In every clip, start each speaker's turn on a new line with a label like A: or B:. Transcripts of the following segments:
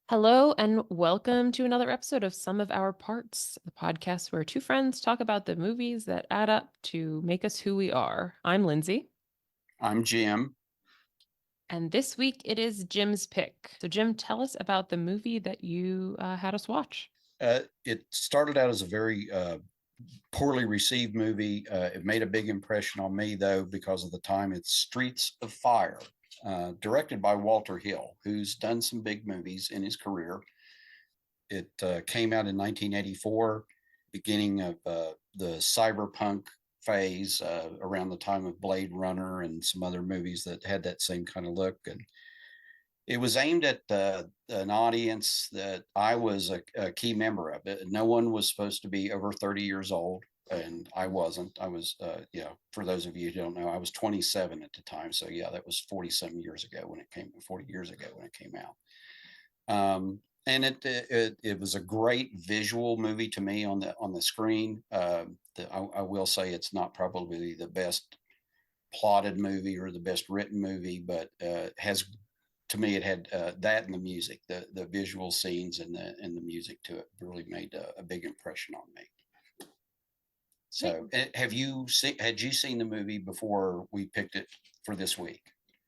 A: Hello, and welcome to another episode of Some of Our Parts, the podcast where two friends talk about the movies that add up to make us who we are. I'm Lindsay,
B: I'm Jim.
A: and this week it is Jim's pick. So, Jim, tell us about the movie that you had us watch.
B: It started out as a very poorly received movie. It made a big impression on me, though, because of the time. It's Streets of Fire, directed by Walter Hill, who's done some big movies in his career. It came out in 1984, beginning of the cyberpunk phase, around the time of Blade Runner and some other movies that had that same kind of look. And it was aimed at an audience that I was a key member of. It. No one was supposed to be over 30 years old, and I wasn't. I was, for those of you who don't know, I was 27 at the time. So yeah, that was 40 some years ago when it came, 40 years ago when it came out. And it was a great visual movie to me on the screen. I will say it's not probably the best plotted movie or the best written movie, but has, to me, it had that and the music, the visual scenes and the music to it really made a big impression on me.
A: Great.
B: So, had you seen the movie before we picked it for this week?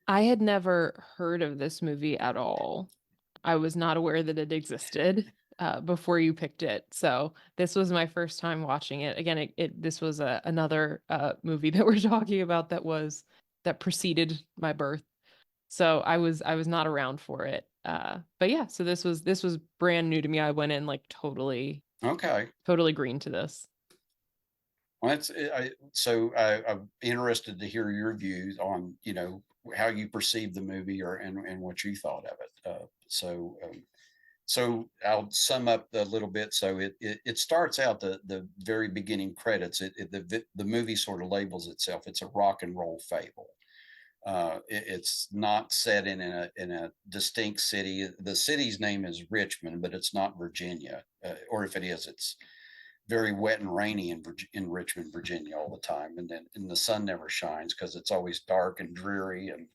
A: I had never heard of this movie at all. I was not aware that it existed before you picked it. So this was my first time watching it. Again, this was another movie that we're talking about that preceded my birth. So I was not around for it. But yeah, so this was brand new to me. I went in like
B: Okay.
A: totally green to this.
B: Well, I'm interested to hear your views on, how you perceive the movie and what you thought of it. So I'll sum up a little bit. So it starts out the very beginning credits. The movie sort of labels itself. It's a rock and roll fable. It's not set in a distinct city. The city's name is Richmond, but it's not Virginia. Or if it is, it's very wet and rainy in Richmond, Virginia, all the time, and the sun never shines because it's always dark and dreary. And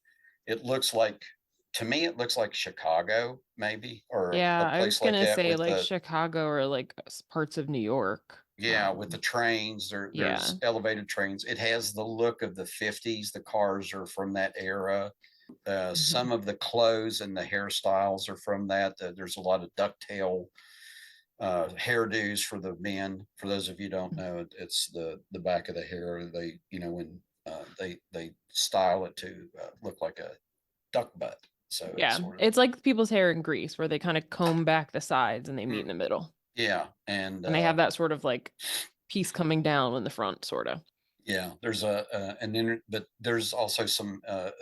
B: it looks like, to me, it looks like Chicago, maybe, or a
A: Yeah, I was
B: place like
A: gonna
B: that
A: say
B: with
A: like
B: the,
A: Chicago or like parts of New York.
B: yeah, with the trains.
A: Yeah.
B: There's elevated trains. It has the look of the 50s. The cars are from that era.
A: Mhm.
B: Some of the clothes and the hairstyles are from that. There's a lot of ducktail hairdos for the men. For those of you who don't know, it's the back of the hair. They, when they style it to look like a duck butt. So it's
A: Yeah,
B: sort of,
A: it's like people's hair in Greece where they kind of comb back the sides and they meet
B: mm,
A: in the middle.
B: yeah, and
A: And they have that sort of like piece coming down in the front, sort of.
B: yeah. There's but there's also some a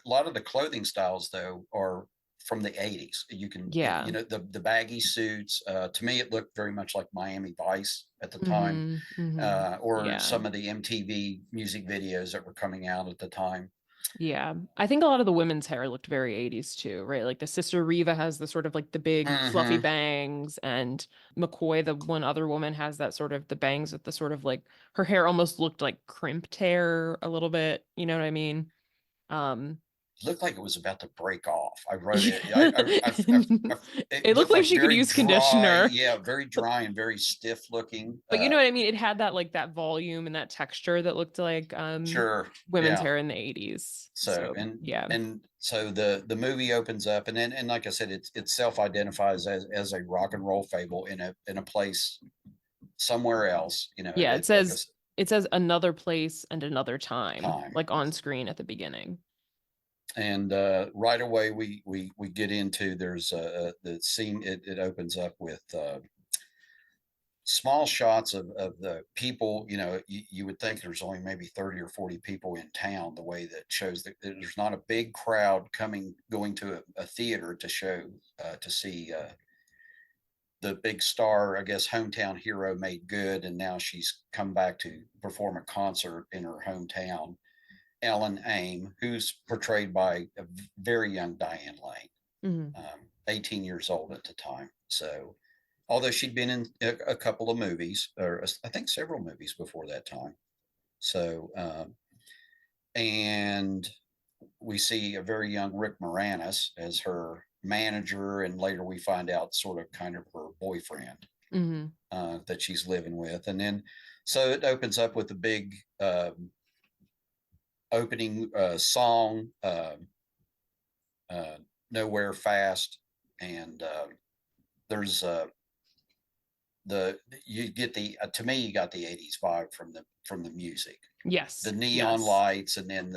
B: lot of the clothing styles though are from the 80s. You can,
A: Yeah.
B: the baggy suits. To me, it looked very much like Miami Vice at the time,
A: Mm-hmm.
B: or
A: Yeah.
B: some of the MTV music videos that were coming out at the time.
A: Yeah. I think a lot of the women's hair looked very 80s too, right? Like the sister Reva has the sort of like the big fluffy
B: Hmm.
A: bangs, and McCoy, the one other woman, has that sort of the bangs with the sort of like her hair almost looked like crimped hair a little bit. You know what I mean? Um,
B: Looked like it was about to break off. I wrote
A: yeah.
B: it. It
A: It looked
B: looked
A: like
B: like
A: she could
B: very
A: use
B: dry.
A: conditioner.
B: Yeah, very dry and very stiff looking.
A: But you know what I mean? It had that like that volume and that texture that looked like
B: Sure.
A: women's
B: Yeah.
A: hair in the 80s.
B: So
A: So, yeah.
B: and so the movie opens up, and then, and like I said, it self identifies as a rock and roll fable in a place somewhere else.
A: Yeah,
B: It, like I said,
A: it says another place and another time,
B: time.
A: like on screen at the beginning.
B: And right away we get into, there's the scene. It opens up with small shots of the people. You would think there's only maybe 30 or 40 people in town, the way that shows that there's not a big crowd going to a theater to show to see the big star, I guess, hometown hero made good, and now she's come back to perform a concert in her hometown. Ellen Aim, who's portrayed by a very young Diane Lane,
A: Hmm.
B: 18 years old at the time. So, although she'd been in a couple of movies, or I think several movies before that time. So, and we see a very young Rick Moranis as her manager, and later we find out sort of kind of her boyfriend
A: Hmm.
B: that she's living with. And then so it opens up with a big opening song, uh, Nowhere Fast. And there's the you get the to me you got the 80s vibe from the music, the
A: Yes.
B: neon
A: Yes.
B: lights, and then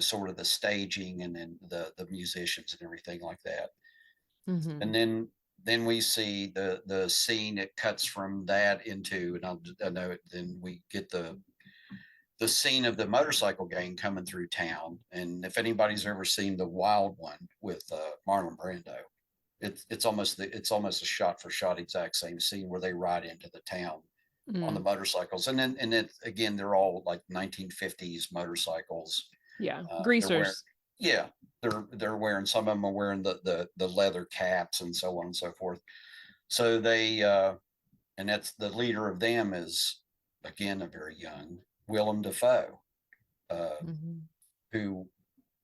B: sort of the staging, and then the musicians and everything like that.
A: Hmm.
B: And then we see the scene. It cuts from that into, and I know it, then we get the scene of the motorcycle gang coming through town. And if anybody's ever seen the Wild One with Marlon Brando, it's almost a shot for shot exact same scene where they ride into the town on the
A: Mm.
B: motorcycles. And then again, they're all like 1950s motorcycles.
A: Yeah.
B: They're wearing,
A: Greasers.
B: yeah, they're wearing, some of them are wearing the leather caps and so on and so forth. So and that's the leader of them is again a very young Willem Dafoe, uh,
A: Hmm.
B: who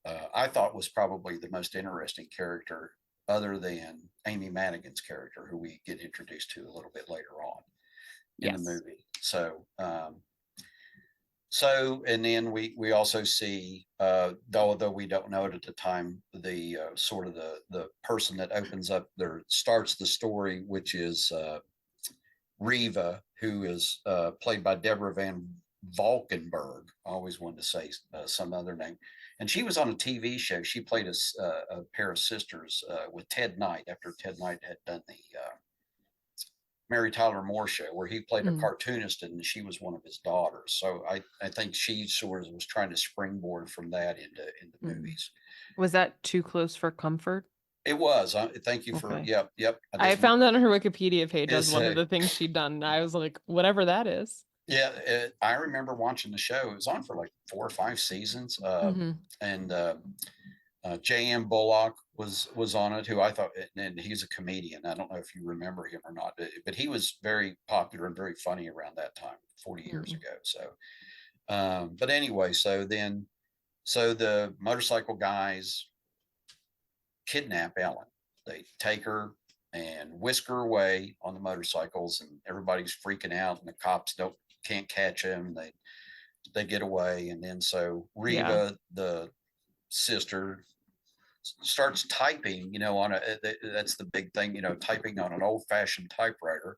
B: I thought was probably the most interesting character, other than Amy Madigan's character, who we get introduced to a little bit later on in the
A: Yes.
B: movie. So and then we also see, although we don't know it at the time, the sort of the person that opens up there starts the story, which is Riva, who is played by Deborah Van Valkenburg. I always wanted to say some other name. And she was on a TV show. She played a pair of sisters with Ted Knight after Ted Knight had done the Mary Tyler Moore show, where he played a
A: Mm.
B: cartoonist and she was one of his daughters. So I think she sort of was trying to springboard from that into
A: Mm.
B: movies.
A: Was that too close for comfort?
B: It was. Thank you for,
A: Okay.
B: yep. I
A: I
B: just want
A: found that on her Wikipedia page as
B: is
A: one of the things she'd done. And I was like, whatever that is.
B: Yeah, I remember watching the show. It was on for like 4 or 5 seasons,
A: Hmm.
B: and J.M. Bullock was on it, who I thought, and he's a comedian. I don't know if you remember him or not, but he was very popular and very funny around that time, 40 years
A: Mm.
B: ago. So, but anyway, so the motorcycle guys kidnap Ellen. They take her and whisk her away on the motorcycles, and everybody's freaking out, and the cops don't can't catch him. They get away, and then so
A: Yeah.
B: Riva, the sister, starts typing. On that's the big thing. Typing on an old fashioned typewriter.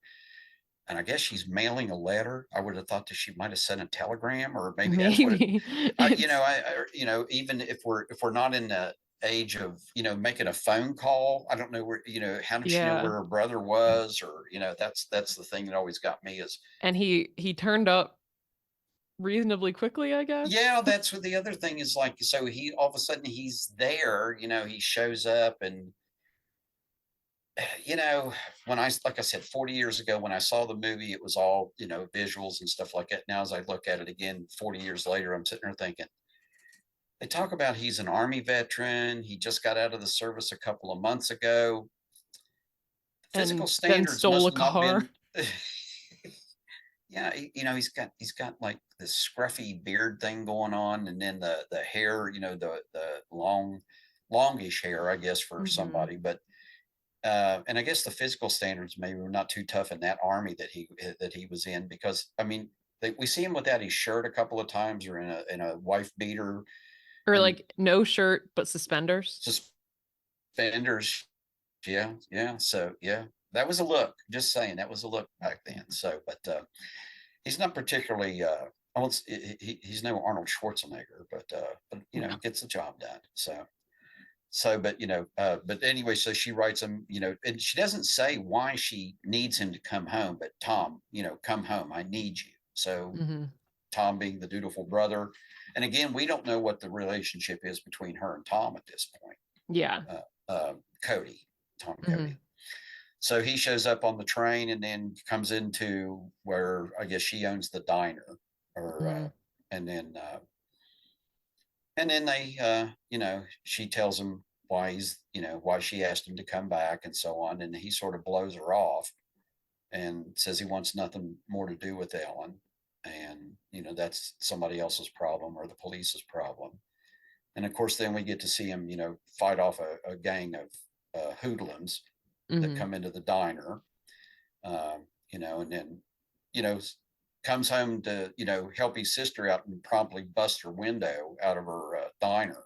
B: And I guess she's mailing a letter. I would have thought that she might have sent a telegram, or maybe that's what it.
A: Maybe. It's,
B: Even if we're not in the age of making a phone call, I don't know where, how did she know
A: yeah.
B: where her brother was, or that's the thing that always got me is.
A: And he turned up reasonably quickly, I guess.
B: Yeah, that's what the other thing is, like, so he all of a sudden he's there, he shows up. And you know when like I said, 40 years ago when I saw the movie, it was all visuals and stuff like that. Now as I look at it again 40 years later, I'm sitting there thinking, they talk about he's an army veteran, he just got out of the service a couple of months ago. Physical
A: And then
B: standards
A: stole
B: must
A: a
B: have not
A: car.
B: been. Yeah, he's got like this scruffy beard thing going on, and then the hair, the longish hair, I guess, for
A: Hmm.
B: somebody. But and I guess the physical standards maybe were not too tough in that army that he was in, because I mean, we see him without his shirt a couple of times, or in a wife beater
A: Or
B: and
A: like no shirt but suspenders.
B: suspenders. Yeah, yeah. So yeah, that was a look. Just saying, that was a look back then. So, but he's not particularly. I won't, he's no Arnold Schwarzenegger, but he
A: No.
B: gets the job done. So, but anyway, so she writes him, and she doesn't say why she needs him to come home, but Tom, come home, I need you. So
A: Hmm.
B: Tom being the dutiful brother, and again, we don't know what the relationship is between her and Tom at this point.
A: Yeah.
B: Cody, Tom
A: Hmm.
B: Cody. So he shows up on the train, and then comes into where I guess she owns the diner, or
A: Hmm.
B: and then they, she tells him why she asked him to come back and so on, and he sort of blows her off and says he wants nothing more to do with Ellen, and that's somebody else's problem, or the police's problem. And of course, then we get to see him, fight off a gang of hoodlums that
A: Hmm.
B: come into the diner, and then, you know, comes home to, help his sister out and promptly bust her window out of her diner.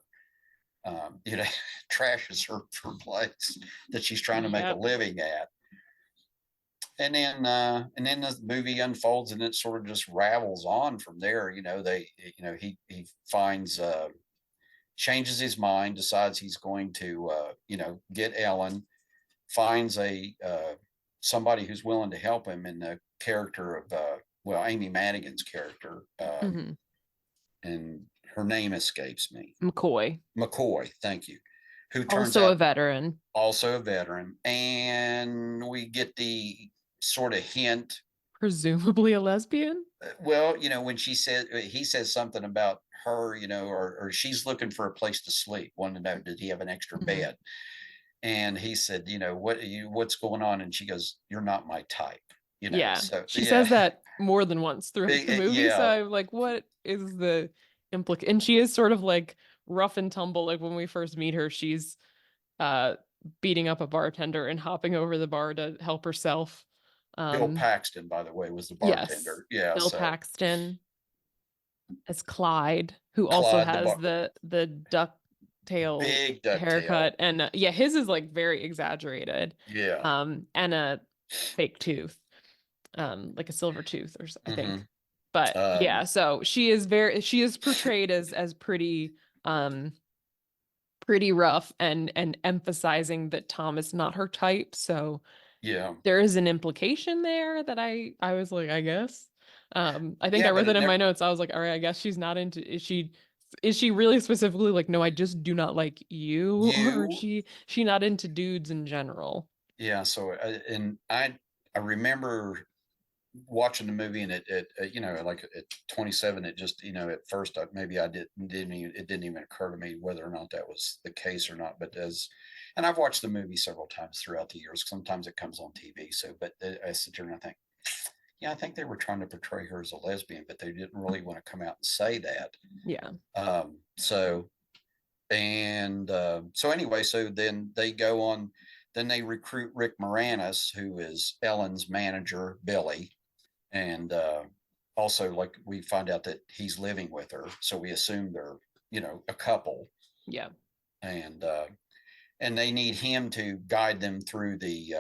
B: You know, trashes her place that she's trying to make a
A: Yep.
B: living at. And then the movie unfolds and it sort of just ravels on from there. He finds changes his mind, decides he's going to get Ellen, finds a somebody who's willing to help him in the character of Amy Madigan's character,
A: Hmm.
B: and her name escapes me.
A: McCoy,
B: McCoy, thank you. Who turns
A: also a
B: out
A: veteran,
B: also a veteran, and we get the sort of hint.
A: presumably a lesbian.
B: Well, when he says something about her, or she's looking for a place to sleep, wanting to know, did he have an extra
A: Hmm.
B: bed? And he said, what's going on? And she goes, you're not my type,
A: Yeah,
B: so
A: she
B: yeah.
A: says that more than once throughout the movie. So
B: Yeah,
A: I'm like, what is the implication? And she is sort of like rough and tumble. Like when we first meet her, she's uh beating up a bartender and hopping over the bar to help herself.
B: Bill
A: Um,
B: Paxton, by the way, was the
A: yes,
B: bartender. Yeah,
A: Bill
B: so
A: Paxton as Clyde, who also
B: Clyde the
A: has
B: bar,
A: the duck tail
B: big ducktail.
A: haircut, and yeah, his is like very exaggerated,
B: Yeah.
A: and a fake tooth, like a silver tooth, I
B: Hmm.
A: think. But yeah,
B: Um,
A: so she is portrayed as pretty pretty rough, and emphasizing that Tom is not her type. So
B: yeah.
A: there is an implication there that I was like, I guess. I think I
B: Yeah,
A: wrote
B: but
A: that
B: it
A: in my
B: never,
A: notes. I was like, all right, I guess she's not into, is she really specifically like, no, I just do not like you, or is
B: you,
A: she not into dudes in general?
B: yeah. So, and I remember watching the movie, and like at 27, it just, at first maybe I didn't even, it didn't even occur to me whether or not that was the case or not. But and I've watched the movie several times throughout the years. Sometimes it comes on TV. So, but I sit there and I think, yeah, I think they were trying to portray her as a lesbian, but they didn't really want to come out and say that.
A: Yeah.
B: So, and so anyway, so then they go on, then they recruit Rick Moranis, who is Ellen's manager, Billy. And also, like, we find out that he's living with her. So we assume they're, a couple.
A: Yeah.
B: And and they need him to guide them through the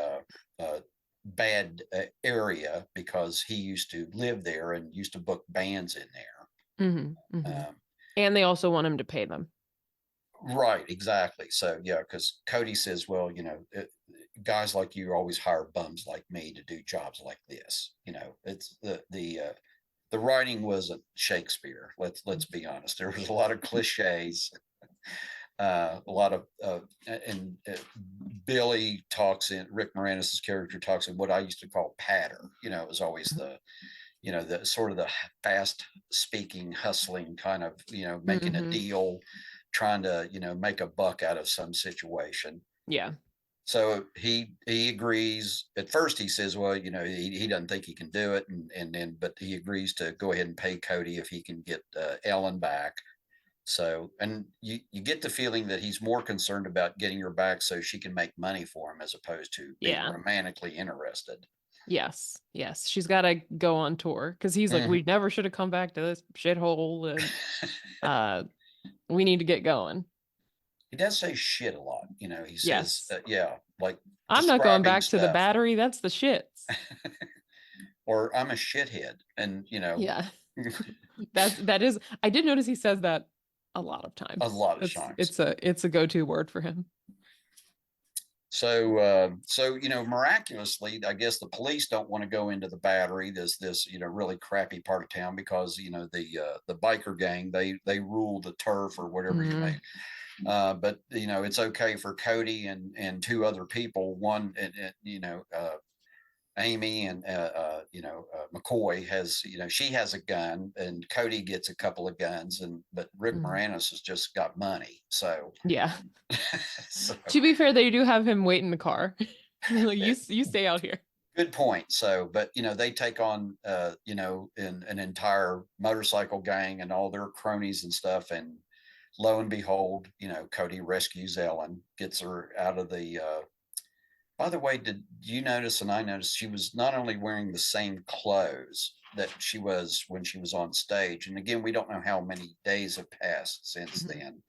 B: bad area because he used to live there and used to book bands in
A: Hmm. Hmm.
B: there.
A: And they also want him to pay them.
B: Right, exactly. So yeah, because Cody says, well, guys like you always hire bums like me to do jobs like this. It's the writing wasn't Shakespeare. Let's be honest. There was a lot of cliches, a lot of and Billy talks in Rick Moranis's character talks in what I used to call patter. It was always the sort of the fast speaking, hustling kind of, making a
A: Hmm.
B: deal, trying to, make a buck out of some situation.
A: Yeah.
B: So he agrees. At first, he says, well, he doesn't think he can do it, and then but he agrees to go ahead and pay Cody if he can get Ellen back. So, and you get the feeling that he's more concerned about getting her back so she can make money for him as opposed to being
A: Yeah.
B: romantically interested.
A: Yes. Yes. She's got to go on tour because he's like, we
B: Mhm.
A: never should have come back to this shithole, and uh, we need to get going.
B: He does say shit a lot. He says,
A: Yes.
B: yeah, like
A: I'm not going
B: describing
A: back to the
B: stuff,
A: battery. That's the shits.
B: or I'm a shithead. And,
A: Yeah. That is, I did notice he says that a lot of
B: a
A: times.
B: lot of times.
A: It's a go-to word for him.
B: So miraculously, I guess the police don't want to go into the battery, this really crappy part of town, because the biker gang, they rule the turf, or whatever you may.
A: Hmm.
B: But it's okay for Cody and two other people. One, Amy, and McCoy has, she has a gun, and Cody gets a couple of guns, but Rick
A: Hmm.
B: Moranis has just got money. So,
A: Yeah.
B: so
A: To be fair, they do have him wait in the car. Like, you stay out here.
B: good point. So, but they take on in an entire motorcycle gang and all their cronies and stuff, and lo and behold, Cody rescues Ellen, gets her out of the. By the way, did you notice? And I noticed she was not only wearing the same clothes that she was when she was on stage. And again, we don't know how many days have passed since
A: Mhm.
B: then,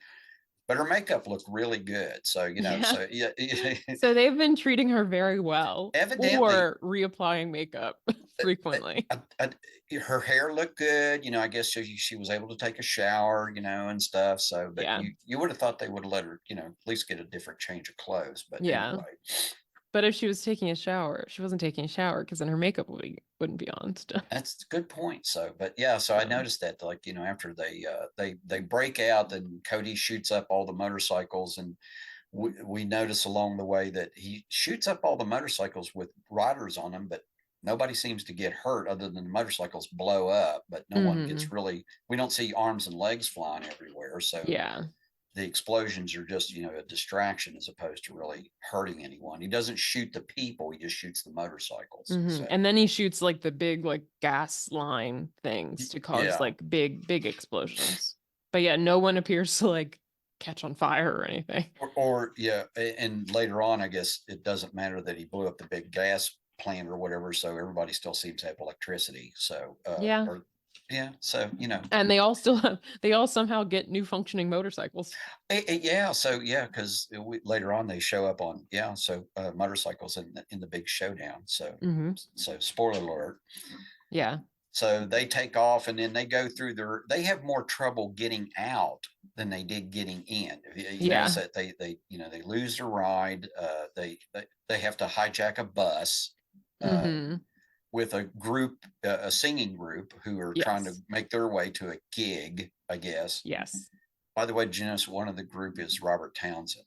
B: but her makeup looked really good. So,
A: Yeah.
B: so yeah,
A: So they've been treating her very well
B: evidently
A: or reapplying makeup frequently.
B: her hair looked good. I guess she was able to take a shower, and stuff. So, but
A: Yeah.
B: you would have thought they would have let her, at least get a different change of clothes. But
A: Yeah.
B: anyway,
A: But if she was taking a shower, she wasn't taking a shower because then her makeup wouldn't be on still.
B: that's a good point. So, but yeah, so I
A: So,
B: noticed that, like, after they break out, and Cody shoots up all the motorcycles, and we notice along the way that he shoots up all the motorcycles with riders on them, but nobody seems to get hurt other than the motorcycles blow up. But no one gets
A: mhm.
B: really. We don't see arms and legs flying everywhere. So
A: Yeah.
B: the explosions are just a distraction as opposed to really hurting anyone. He doesn't shoot the people; he just shoots the motorcycles. So
A: And then he shoots like the big like gas line things to cause
B: yeah.
A: like big explosions. But yeah, no one appears to like catch on fire or anything.
B: Or yeah, and later on, I guess it doesn't matter that he blew up the big gas plant or whatever. So everybody still seems to have electricity. So
A: Yeah.
B: or yeah, so
A: And they all still have they all somehow get new functioning motorcycles.
B: yeah, so yeah, because later on they show up on motorcycles in the big showdown. So
A: Hmm.
B: spoiler alert.
A: Yeah.
B: So they take off, and then they go through they have more trouble getting out than they did getting in. You notice
A: Yeah.
B: that they lose their ride. They have to hijack a bus uh,
A: Hmm.
B: with a group, a singing group, who are trying to
A: Yes.
B: make their way to a gig, I guess.
A: Yes.
B: By the way, Janice, one of the group is Robert Townsend.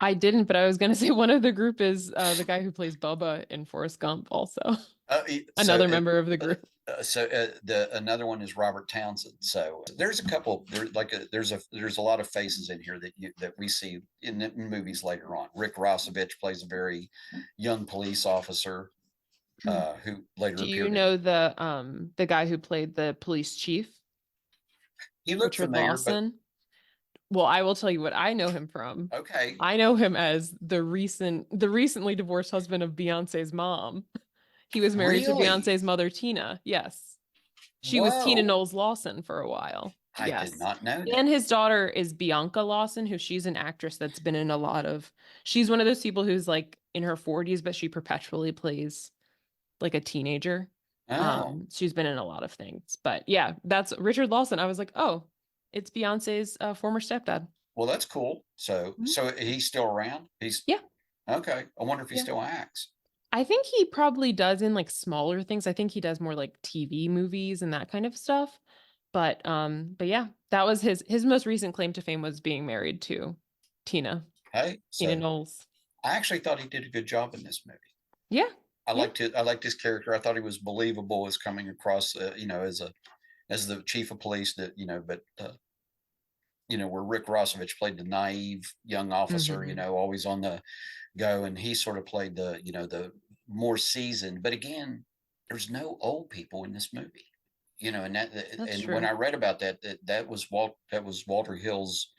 A: I didn't, but I was gonna say one of the group is the guy who plays Bubba in Forrest Gump, also.
B: Uh, so
A: Another member of the
B: uh,
A: group.
B: the another one is Robert Townsend. So there's a couple. There's a lot of faces in here that we see in movies later on. Rick Rossovich plays a very young police officer who later
A: Do you
B: appeared in.
A: know the guy who played the police chief,
B: He looked
A: Richard
B: familiar, but
A: Lawson? Well, I will tell you what I know him from.
B: okay,
A: I know him as the recently divorced husband of Beyonce's mom. He was married to
B: really?
A: Beyonce's mother, Tina. Yes. She was Tina
B: Whoa!
A: Knowles Lawson for a while.
B: I did
A: Yes.
B: not know
A: And
B: that.
A: his daughter is Bianca Lawson, who she's an actress that's been in a lot of, she's one of those people who's like in her 40s, but she perpetually plays like a teenager.
B: Oh,
A: She's been in a lot of things. But yeah, that's Richard Lawson. I was like, oh, it's Beyonce's former stepdad.
B: well, that's cool. So
A: Mhm.
B: he's still around. He's
A: Yeah.
B: okay. I wonder if he
A: Yeah.
B: still acts.
A: I think he probably does in like smaller things. I think he does more like TV movies and that kind of stuff. But yeah, that was his most recent claim to fame was being married to Tina,
B: Hey,
A: Tina
B: so
A: Knowles.
B: I actually thought he did a good job in this movie.
A: Yeah. Yeah.
B: I liked his character. I thought he was believable as coming across, as the chief of police. That but where Rick Rossovich played the naive young officer,
A: Hmm.
B: always on the go, and he sort of played the more seasoned. But again, there's no old people in this movie, and
A: That's
B: and when
A: true.
B: I read about that was Walter Hill's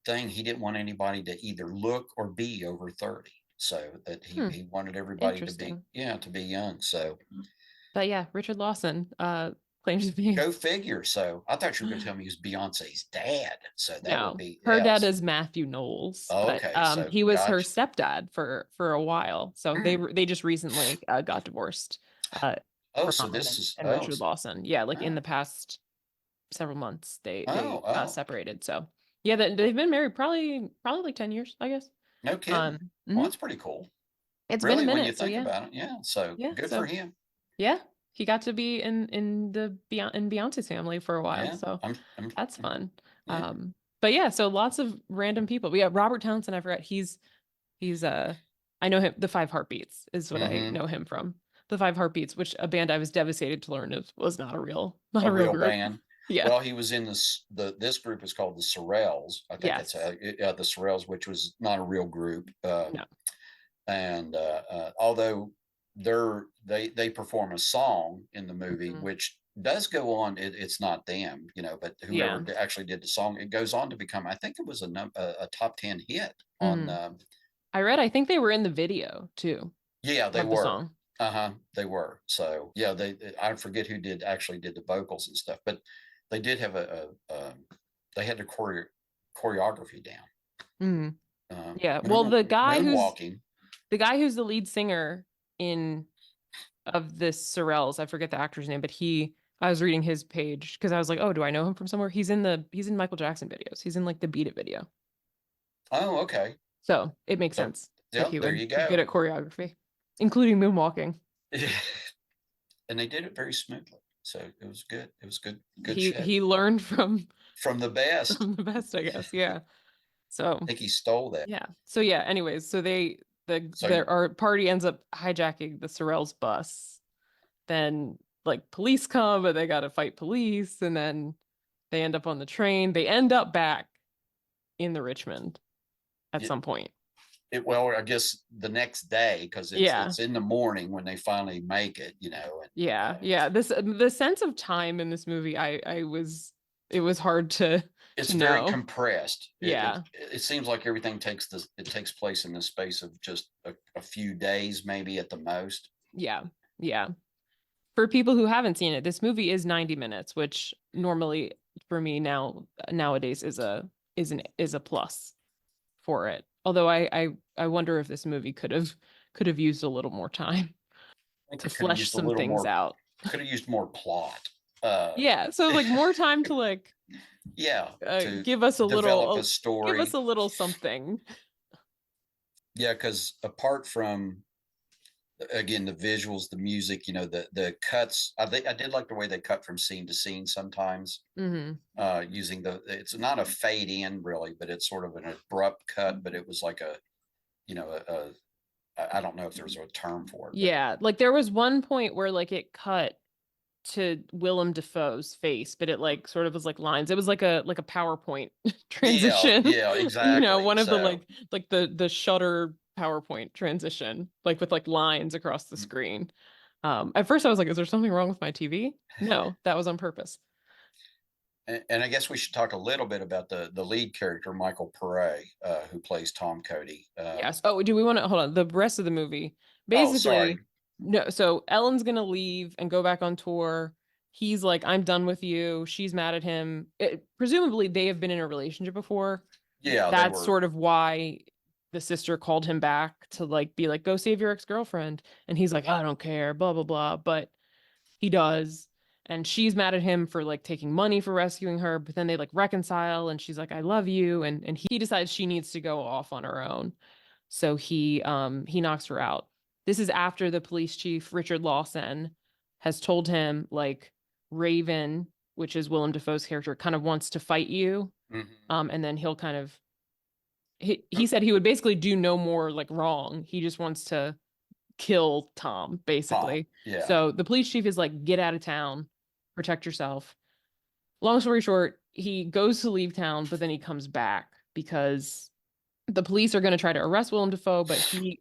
B: thing. He didn't want anybody to either look or be over 30. So that
A: Hmm.
B: he wanted everybody to be,
A: Interesting.
B: to be young. So
A: But yeah, Richard Lawson claims to be
B: go figure. So I thought you were going to tell me he was Beyonce's dad. So that would
A: no.
B: be,
A: Her dad
B: yes.
A: is Matthew Knowles, but
B: Okay. So
A: he was her
B: gotcha.
A: stepdad for a while. So they just recently got divorced. Uh
B: Oh, so
A: Herman
B: this is,
A: and Richard Lawson. Yeah, like in
B: oh,
A: the past several months they
B: oh,
A: separated. So yeah,
B: well,
A: they've been married probably like 10 years, I guess.
B: no kidding. Well,
A: Mhm.
B: that's pretty cool.
A: It's been a
B: Really, when you
A: minute. So
B: think
A: yeah.
B: about it. Yeah. So
A: Yeah.
B: good for
A: So
B: him.
A: yeah, he got to be in Beyonce's family for a while.
B: Yeah.
A: So
B: I'm,
A: that's fun.
B: yeah.
A: But yeah, so lots of random people. But yeah, Robert Townsend, I forgot. He's I know him, the Five Heartbeats is what I
B: Mm-hmm.
A: know him from. The Five Heartbeats, which a band I was devastated to learn is was not a not
B: A
A: a real
B: real
A: group.
B: band.
A: Yeah.
B: Well, he was in this group is called the Sorrels. I think that's
A: Yes.
B: the Sorrels, which was not a real group.
A: No.
B: And although they perform a song in the movie,
A: Mhm.
B: which does go on. It's not them, but whoever
A: Yeah.
B: actually did the song, it goes on to become. I think it was a top 10 hit on.
A: Mm. I think they were in the video too
B: Yeah, they
A: of the
B: were.
A: song.
B: Uh-huh, they were. So yeah, I forget who did the vocals and stuff, but they did have they had the choreography down.
A: Mm. Yeah. Well,
B: Moonwalking.
A: the guy who's the lead singer in of this Sorrels, I forget the actor's name, but I was reading his page because I was like, oh, do I know him from somewhere? He's in Michael Jackson videos. He's in like the Beat It video.
B: Oh, okay.
A: So it makes
B: So
A: sense that
B: yeah,
A: he
B: there
A: would
B: you
A: be good
B: go.
A: at choreography, including moonwalking.
B: And they did it very smoothly. So it was good. It was good shit
A: He learned from
B: from the best.
A: from the best, I guess. Yeah. So
B: I think he stole that.
A: yeah. So yeah, anyways, so
B: So
A: their our party ends up hijacking the Sorrels bus. Then like police come, but they gotta fight police, and then they end up on the train. They end up back in the Richmond at
B: yeah,
A: some point.
B: well, I guess the next day, because
A: Yeah.
B: it's in the morning when they finally make it, and
A: Yeah. Yeah. The sense of time in this movie, it was hard
B: it's
A: to
B: very
A: know.
B: compressed.
A: Yeah.
B: It seems like everything takes place in the space of just a few days, maybe at the most.
A: Yeah. Yeah. For people who haven't seen it, this movie is 90 minutes, which normally for me nowadays is a plus for it. Although I wonder if this movie could have used a little more time
B: I think
A: to
B: it could have
A: flesh
B: used a
A: some
B: little
A: things
B: more.
A: out.
B: Could have used more plot. Uh,
A: Yeah, so like more time to like
B: yeah, to
A: give us a
B: develop a
A: give
B: story.
A: us a little something.
B: Yeah, because apart from, again, the visuals, the music, the cuts, I did like the way they cut from scene to scene sometimes,
A: Hmm.
B: using it's not a fade in really, but it's sort of an abrupt cut, but it was like you know a, I don't know if there's a term for it, but
A: Yeah, like there was one point where like it cut to Willem Dafoe's face, but it like sort of was like lines. It was like a PowerPoint
B: yeah,
A: transition.
B: yeah,
A: You know,
B: exactly.
A: one of the
B: So
A: like the Shutter PowerPoint transition, like with like lines across the
B: mm,
A: screen. At first I was like, is there something wrong with my TV? No, that was on purpose.
B: and I guess we should talk a little bit about the lead character, Michael Pare, who plays Tom Cody.
A: Yes. Oh, do we want to hold on? The rest of the movie,
B: Oh, sorry.
A: basically, no. So Ellen's gonna leave and go back on tour. He's like, I'm done with you. She's mad at him. Presumably, they have been in a relationship before.
B: Yeah, they
A: That's
B: were.
A: sort of why the sister called him back to like be like, go save your ex-girlfriend. And he's like, I don't care, blah, blah, blah. But he does. And she's mad at him for like taking money for rescuing her, but then they like reconcile and she's like, I love you. And he decides she needs to go off on her own. So he knocks her out. This is after the police chief, Richard Lawson, has told him like Raven, which is Willem Dafoe's character, kind of wants to fight you.
B: Mhm.
A: And then he'll kind of he said he would basically do no more like wrong. He just wants to kill Tom,
B: Tom.
A: basically.
B: Yeah.
A: So the police chief is like, get out of town, protect yourself. Long story short, he goes to leave town, but then he comes back because the police are going to try to arrest Willem Dafoe, but he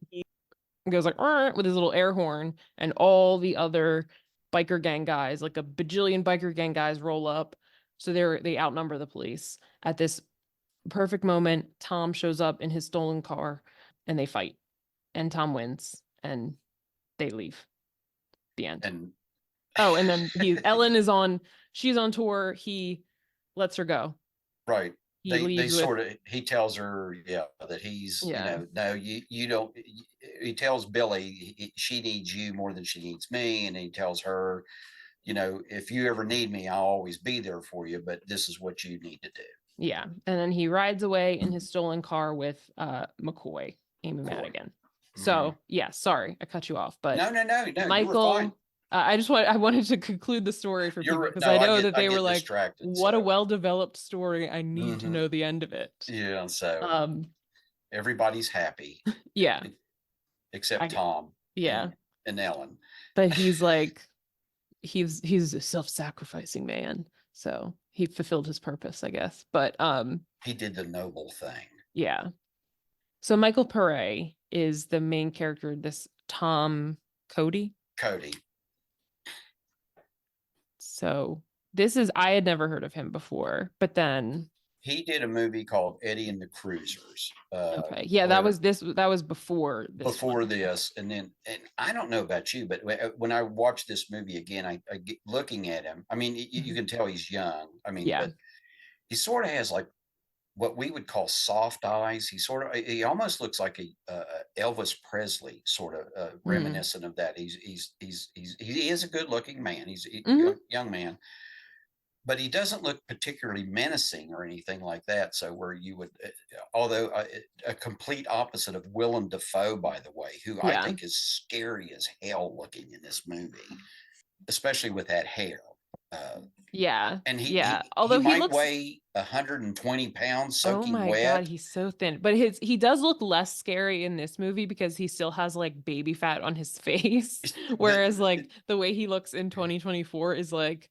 A: goes like with his little air horn, and all the other biker gang guys, like a bajillion biker gang guys, roll up. So they outnumber the police. At this perfect moment, Tom shows up in his stolen car, and they fight, and Tom wins, and they leave. The end.
B: And
A: Oh, and then Ellen is on. She's on tour. He lets her go.
B: right.
A: He
B: They
A: leaves with
B: sort of, he tells her, yeah, that he's,
A: yeah,
B: no, you don't. He tells Billy she needs you more than she needs me, and he tells her, if you ever need me, I'll always be there for you, but this is what you need to do.
A: yeah. And then he rides away in his stolen car with McCoy, Amy
B: Coy.
A: Madigan.
B: Mhm.
A: So yeah, sorry, I cut you off, but
B: No, no, no, no. You were fine.
A: Michael, I wanted to conclude the story for people because
B: No.
A: I know that
B: I
A: they were
B: get
A: like,
B: distracted.
A: what a
B: So
A: well-developed story. I need to
B: mhm.
A: know the end of it.
B: Yeah. So
A: Um,
B: everybody's happy
A: yeah,
B: except
A: I
B: Tom
A: yeah.
B: and Ellen.
A: But he's like he's a self-sacrificing man. So he fulfilled his purpose, I guess. But
B: He did the noble thing.
A: yeah. So Michael Pare is the main character, this Tom Cody.
B: Cody.
A: So I had never heard of him before, but then
B: He did a movie called Eddie and the Cruisers,
A: okay. Yeah,
B: where
A: that was before this
B: before
A: one.
B: this, and then, and I don't know about you, but when I watch this movie again, I get looking at him. I mean, you
A: Mhm.
B: can tell he's young. I mean,
A: Yeah.
B: but he sort of has like what we would call soft eyes. He almost looks like a Elvis Presley sort of
A: Mm.
B: reminiscent of that. He is a good looking man. He's a
A: Hmm.
B: young man, but he doesn't look particularly menacing or anything like that. So where you would, although a complete opposite of Willem Dafoe, by the way, who I
A: Yeah.
B: think is scary as hell looking in this movie, especially with that hair. Uh,
A: Yeah.
B: and
A: Yeah.
B: he
A: Although he
B: might
A: looks,
B: weigh 120 pounds
A: oh
B: soaking
A: my God,
B: wet.
A: he's so thin. But he does look less scary in this movie because he still has like baby fat on his face.
B: The,
A: Whereas like the way he looks in 2024 is like,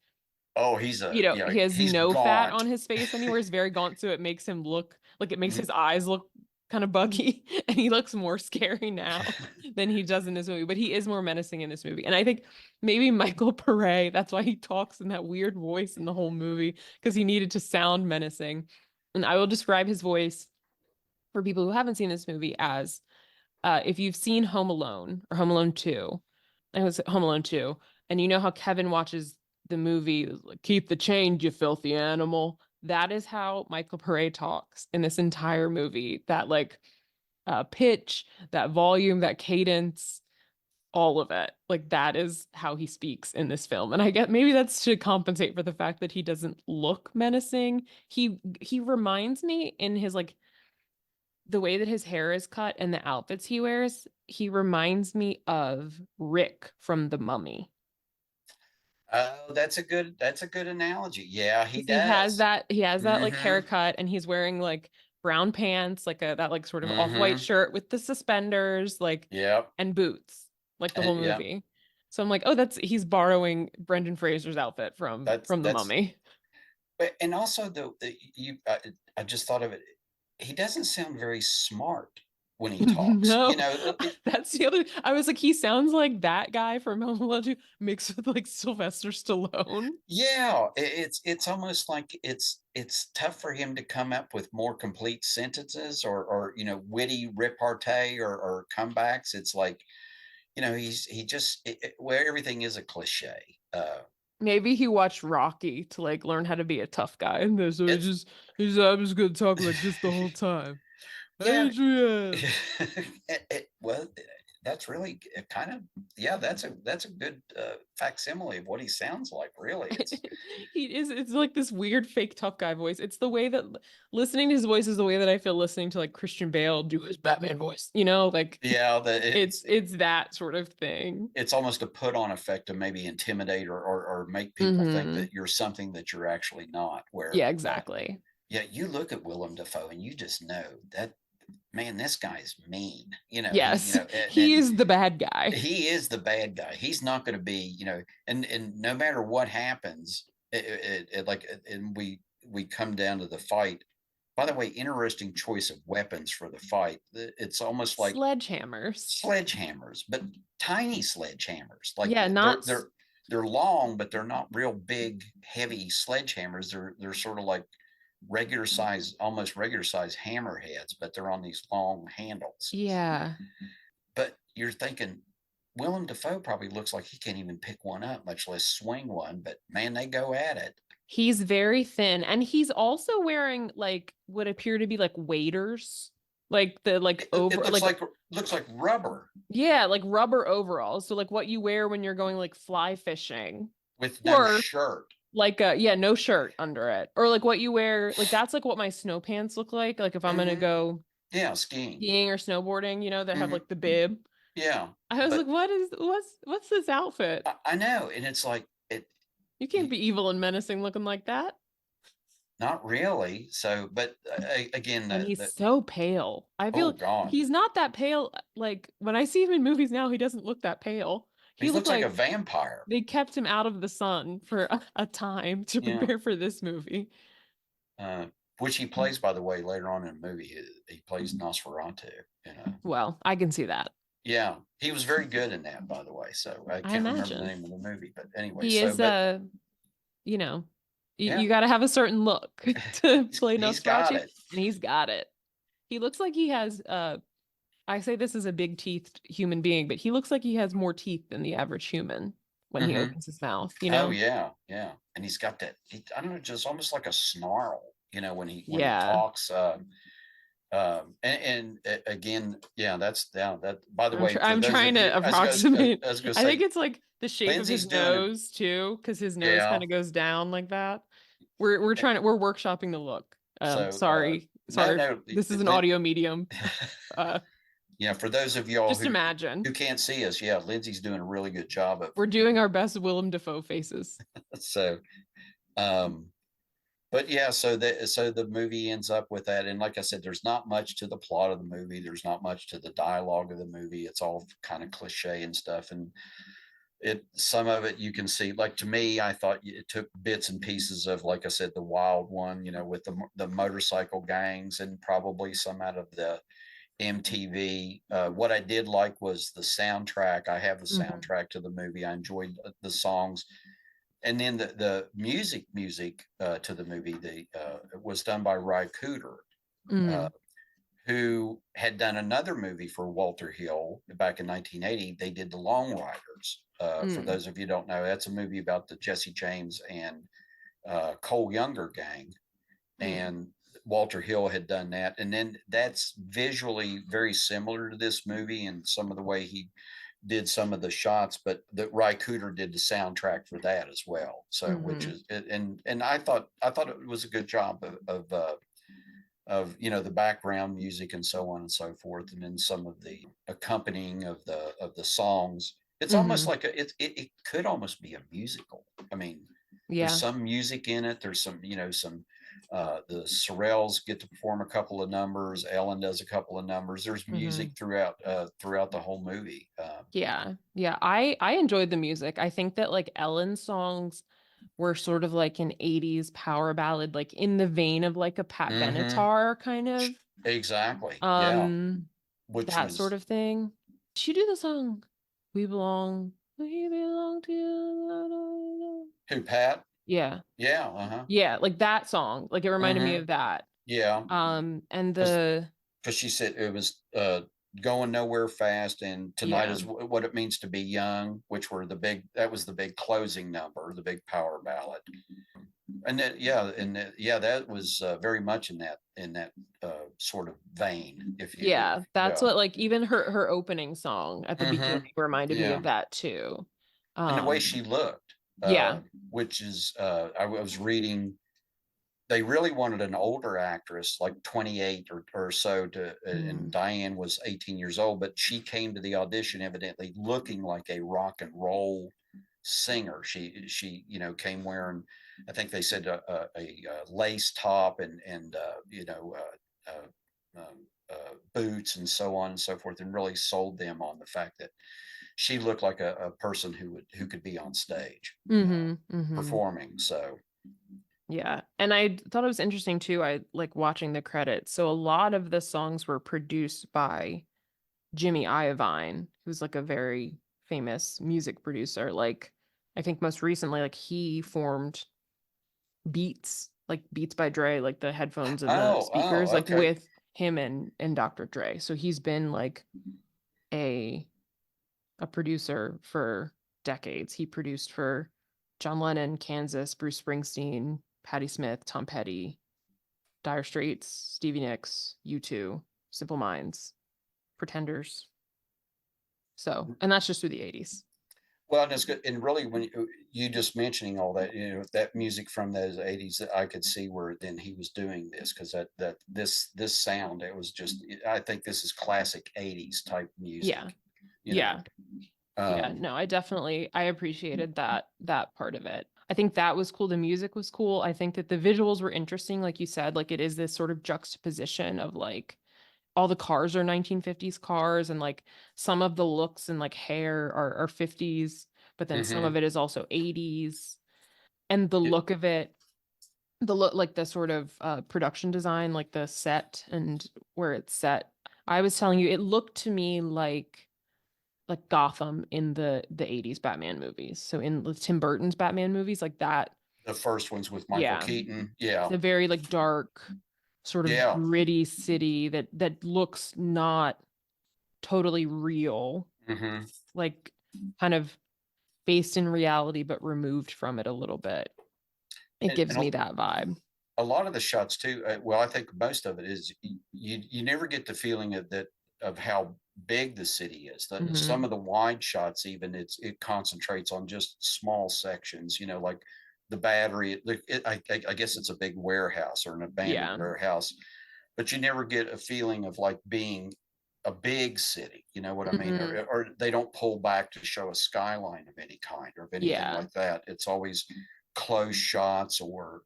B: oh,
A: he has
B: he's
A: no fat
B: gaunt.
A: on his face anywhere. He's very gaunt, so it makes him look like it makes his eyes look kind of buggy, and he looks more scary now than he does in this movie. But he is more menacing in this movie, and I think maybe Michael Pare. That's why he talks in that weird voice in the whole movie because he needed to sound menacing. And I will describe his voice for people who haven't seen this movie as if you've seen Home Alone or Home Alone 2, it was Home Alone 2, and you know how Kevin watches the movie, like, keep the change, you filthy animal. That is how Michael Pare talks in this entire movie. That like pitch, that volume, that cadence, all of it. Like that is how he speaks in this film. And I get maybe that's to compensate for the fact that he doesn't look menacing. He reminds me in his like the way that his hair is cut and the outfits he wears, he reminds me of Rick from The Mummy.
B: Oh, that's a good analogy. Yeah, he
A: 'Cause
B: does.
A: he has that like
B: Mm-hmm.
A: haircut and he's wearing like brown pants, like a that like sort of off-white
B: Mm-hmm.
A: shirt with the suspenders, like
B: Yep.
A: and boots, like the whole
B: Yeah.
A: movie. So I'm like, oh, that's he's borrowing Brendan Fraser's outfit from The
B: That's
A: Mummy.
B: and also the you I just thought of it. He doesn't sound very smart when he talks. You
A: No,
B: know,
A: that's the other. I was like, he sounds like that guy from Home Alone 2 mixed with like Sylvester Stallone.
B: yeah, it's almost like it's tough for him to come up with more complete sentences or witty repartee or comebacks. It's like he just where everything is a cliche.
A: Maybe he watched Rocky to like learn how to be a tough guy, and so
B: It's
A: I'm just gonna talk like this the whole time.
B: yeah.
A: Adrian.
B: Well, that's really kind of yeah. That's a good facsimile of what he sounds like. Really, it's
A: He is it's like this weird fake tough guy voice. It's the way that listening to his voice is the way that I feel listening to like Christian Bale do his Batman voice. Like
B: yeah.
A: it's that sort of thing.
B: It's almost a put on effect to maybe intimidate or make people think
A: Hmm.
B: that you're something that you're actually not. Where
A: Yeah, exactly.
B: yeah, you look at Willem Dafoe and you just know that man, this guy's mean.
A: Yes. He
B: And
A: is the bad guy.
B: he is the bad guy. He's not going to be, and no matter what happens, and we come down to the fight. By the way, interesting choice of weapons for the fight. It's almost like
A: Sledgehammers.
B: sledgehammers, but tiny sledgehammers. Like
A: Yeah, not
B: they're long, but they're not real big, heavy sledgehammers. They're sort of like almost regular size hammerheads, but they're on these long handles.
A: yeah.
B: But you're thinking Willem Dafoe probably looks like he can't even pick one up, much less swing one. But man, they go at it.
A: He's very thin and he's also wearing like what appear to be like waders. Like the like
B: It
A: over
B: looks like rubber
A: yeah, like rubber overalls. So like what you wear when you're going like fly fishing.
B: with no
A: Or
B: shirt.
A: like yeah, no shirt under it. Or like what you wear, like that's like what my snow pants look like. Like if I'm gonna
B: Hmm.
A: go
B: Yeah, skiing.
A: skiing or snowboarding, that have
B: Hmm.
A: like the bib.
B: Yeah,
A: I was like,
B: but
A: what's this outfit?
B: I know, and it's like
A: You can't be evil and menacing looking like that.
B: not really. So, but again,
A: And he's
B: the
A: so pale. I
B: oh
A: feel
B: god,
A: he's not that pale. Like when I see him in movies now, he doesn't look that pale.
B: he
A: He looked
B: looks like a
A: like
B: vampire.
A: they kept him out of the sun for a time to
B: Yeah,
A: prepare for this movie.
B: uh, which he plays, by the way, later on in the movie. He plays Nosferatu.
A: Well, I can see that.
B: Yeah, he was very good in that, by the way. So I
A: I
B: can't remember the
A: imagine.
B: name of the movie, but anyway.
A: He
B: So,
A: is
B: but
A: you know,
B: Yeah,
A: you gotta have a certain look to play
B: he's got
A: Nosferatu,
B: it.
A: and he's got it. He looks like he has, I say this is a big-teethed human being, but he looks like he has more teeth than the average human when he
B: Hmm.
A: opens his mouth, you
B: Oh
A: know?
B: yeah, yeah. And he's got that. I don't know, just almost like a snarl. When he
A: Yeah.
B: talks. Again, yeah, that's down. That by the way, for
A: I'm
B: those
A: trying
B: of you,
A: to approximate.
B: I was gonna
A: I think
B: say,
A: it's like the shape of
B: Lindsay's
A: his
B: doing it.
A: nose too, because his nose
B: Yeah.
A: kind of goes down like that. We're workshopping the look.
B: So no,
A: Sorry,
B: no,
A: this is an audio medium. Uh,
B: yeah. For those of y'all
A: just imagine
B: who can't see us, yeah, Lindsay's doing a really good job of.
A: we're doing our best Willem Dafoe faces.
B: So, um, but yeah, so the movie ends up with that, and like I said, there's not much to the plot of the movie. There's not much to the dialogue of the movie. It's all kind of cliche and stuff, and some of it you can see. Like to me, I thought it took bits and pieces of, like I said, the Wild One, with the motorcycle gangs, and probably some out of the MTV. What I did like was the soundtrack. I have the
A: Hmm.
B: soundtrack to the movie. I enjoyed the songs, and then the music to the movie. The was done by Ry Cooder, uh,
A: Mm,
B: who had done another movie for Walter Hill back in 1980. They did The Long Riders. For
A: mm,
B: those of you who don't know, that's a movie about the Jesse James and Cole Younger gang,
A: mm,
B: and Walter Hill had done that. And then that's visually very similar to this movie and some of the way he did some of the shots, but that Ry Cooder did the soundtrack for that as well. So, which
A: hmm.
B: is, and I thought it was a good job of the background music and so on and so forth, and then some of the accompanying of the songs. It's almost
A: Hmm.
B: like it could almost be a musical. I mean, there's
A: Yeah.
B: some music in it. There's some the Sorrells get to perform a couple of numbers. Ellen does a couple of numbers. There's music
A: Hmm.
B: throughout the whole movie.
A: Yeah. Yeah. I enjoyed the music. I think that like Ellen's songs were sort of like an 80s power ballad, like in the vein of like a Pat
B: Mm-hmm.
A: Benatar kind of
B: Exactly. Yeah.
A: um
B: Which
A: that sort
B: was
A: of thing. She do the song We belong to
B: who, Pat?
A: Yeah.
B: Yeah. Uh-huh.
A: Yeah, like that song. Like it reminded me
B: Mm-hmm.
A: of that.
B: Yeah.
A: And
B: Because
A: the
B: she said it was going nowhere fast, and tonight
A: Yeah.
B: is what it means to be young, which were that was the big closing number, the big power ballad. And that, yeah, yeah, that was very much in that sort of vein, if
A: Yeah, that's
B: yeah.
A: what like even her opening song at the beginning
B: Mm-hmm.
A: reminded me
B: Yeah.
A: of that too.
B: And the way
A: Um
B: she looked,
A: yeah.
B: which is I was reading, they really wanted an older actress, like 28 or so, and
A: Mm,
B: Diane was 18 years old, but she came to the audition evidently looking like a rock and roll singer. She came wearing, I think they said a lace top and boots and so on and so forth, and really sold them on the fact that she looked like a person who could be on stage
A: mhm. Mhm.
B: performing. So
A: Yeah. And I thought it was interesting too. I like watching the credits. So a lot of the songs were produced by Jimmy Iovine, who's like a very famous music producer. Like I think most recently like he formed Beats, like Beats by Dre, like the headphones and the speakers, like
B: okay.
A: with him and Dr. Dre. So he's been like a producer for decades. He produced for John Lennon, Kansas, Bruce Springsteen, Patti Smith, Tom Petty, Dire Straits, Stevie Nicks, U2, Simple Minds, Pretenders. So, and that's just through the 80s.
B: Well, and it's good. And really, when you just mentioning all that, that music from those 80s, that I could see where then he was doing this, because this sound, it was just, I think this is classic 80s type
A: Yeah.
B: music, you know.
A: Yeah. Yeah,
B: Um,
A: no, I appreciated that part of it. I think that was cool. The music was cool. I think that the visuals were interesting, like you said, like it is this sort of juxtaposition of like all the cars are 1950s cars and like some of the looks and like hair are 50s, but then some of
B: mhm.
A: it is also 80s. And the
B: It-
A: look of it, the look like the sort of production design, like the set and where it's set. I was telling you, it looked to me like Gotham in the 80s Batman movies. So in Tim Burton's Batman movies, like that
B: The first ones with Michael
A: Yeah.
B: Keaton.
A: It's
B: Yeah.
A: a very like dark, sort of
B: Yeah.
A: gritty city that looks not totally real,
B: Hmm.
A: like kind of based in reality but removed from it a little bit. It
B: And
A: gives me that vibe.
B: a lot of the shots too. Well, I think most of it is you never get the feeling of that of how big the city is. Some
A: Hmm.
B: of the wide shots, even it concentrates on just small sections. Like the battery. I guess it's a big warehouse or an abandoned
A: Yeah.
B: warehouse, but you never get a feeling of like being a big city. You know what I mean?
A: Hmm.
B: Or they don't pull back to show a skyline of any kind or of anything
A: Yeah.
B: like that. It's always close shots or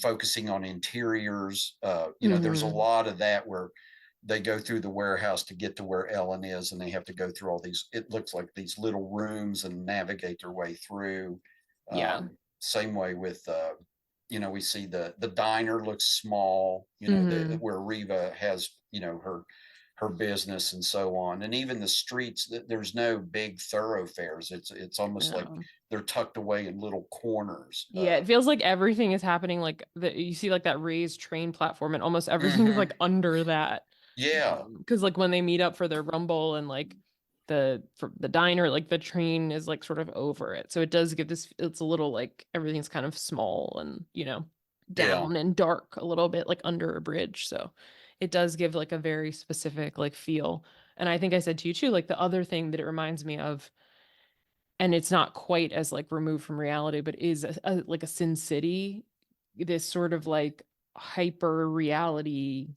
B: focusing on interiors. There's a
A: Hmm.
B: lot of that where they go through the warehouse to get to where Ellen is, and they have to go through all these. It looks like these little rooms and navigate their way through.
A: Yeah.
B: Same way with we see the diner looks small.
A: Hmm.
B: Where Reva has her business and so on, and even the streets. There's no big thoroughfares. It's almost like
A: Yeah.
B: they're tucked away in little corners.
A: Yeah, it feels like everything is happening like you see like that raised train platform and almost everything is
B: Mhm.
A: like under that.
B: Yeah,
A: Because like when they meet up for their rumble and like for the diner, like the train is like sort of over it. So it does give this, it's a little like everything's kind of small and,
B: yeah.
A: down and dark a little bit like under a bridge. So it does give like a very specific like feel. And I think I said to you too, like the other thing that it reminds me of, and it's not quite as like removed from reality, but is like a Sin City, this sort of like hyper reality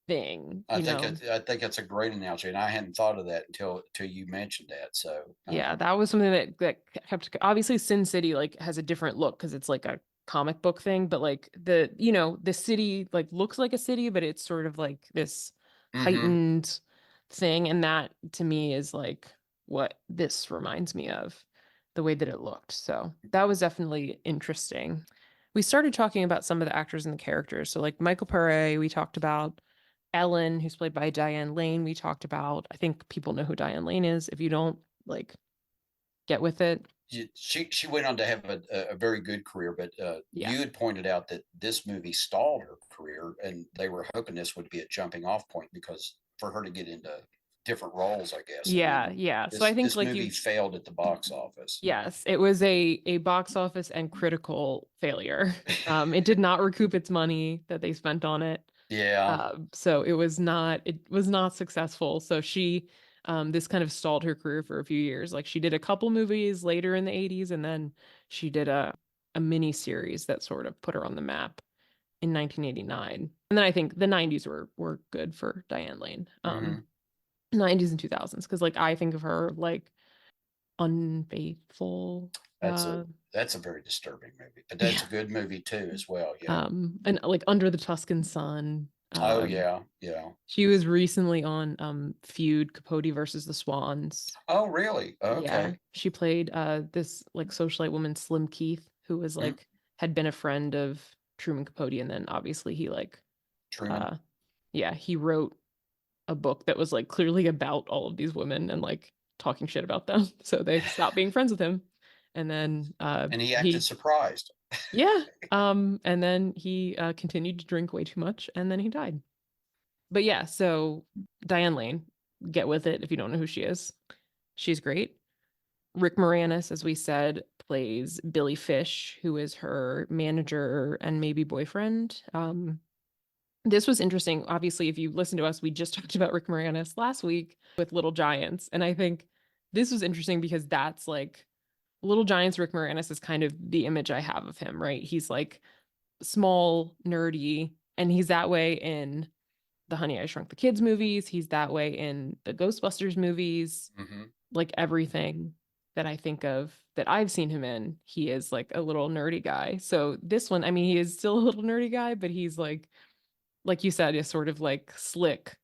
A: thing,
B: I think that's a great analogy, and I hadn't thought of that until you mentioned that. So,
A: Yeah, that was something that kept, obviously Sin City like has a different look because it's like a comic book thing, but like the city like looks like a city, but it's sort of like this
B: hmm.
A: heightened thing, and that to me is like what this reminds me of, the way that it looked. So that was definitely interesting. We started talking about some of the actors and the characters. So like Michael Pare, we talked about Ellen, who's played by Diane Lane. We talked about, I think people know who Diane Lane is. If you don't, like, get with it.
B: She went on to have a very good career, but
A: Yeah.
B: you had pointed out that this movie stalled her career, and they were hoping this would be a jumping off point because for her to get into different roles, I guess. And
A: Yeah,
B: then
A: yeah. So I think
B: this
A: like
B: movie
A: you
B: failed at the box office.
A: yes, it was a box office and critical failure. It did not recoup its money that they spent on it.
B: Yeah.
A: So it was not successful. So she this kind of stalled her career for a few years. Like she did a couple movies later in the 80s and then she did a mini series that sort of put her on the map in 1989. And then I think the 90s were good for Diane Lane.
B: Hmm.
A: 90s and 2000s because like I think of her like Unfaithful.
B: That's a very disturbing movie, but that's
A: Yeah.
B: a good movie too, as well. Yeah.
A: And like Under the Tuscan Sun.
B: Oh yeah, yeah.
A: She was recently on Feud Capote versus the Swans.
B: Oh really?
A: Yeah.
B: Okay.
A: She played this like socialite woman Slim Keith, who was
B: Mm,
A: like had been a friend of Truman Capote, and then obviously he like
B: Truman.
A: uh yeah, he wrote a book that was like clearly about all of these women and like talking shit about them. So they stopped being friends with him. And then
B: And he acted
A: he
B: surprised.
A: yeah, and then he continued to drink way too much and then he died. But yeah, so Diane Lane, get with it if you don't know who she is. She's great. Rick Moranis, as we said, plays Billy Fish, who is her manager and maybe boyfriend. This was interesting. Obviously, if you listen to us, we just talked about Rick Moranis last week with Little Giants. And I think this was interesting because that's like Little Giants, Rick Moranis is kind of the image I have of him, right? He's like small, nerdy, and he's that way in the Honey I Shrunk the Kids movies. He's that way in the Ghostbusters movies.
B: Hmm.
A: Like everything that I think of that I've seen him in, he is like a little nerdy guy. So this one, I mean, he is still a little nerdy guy, but he's like you said, is sort of like slick,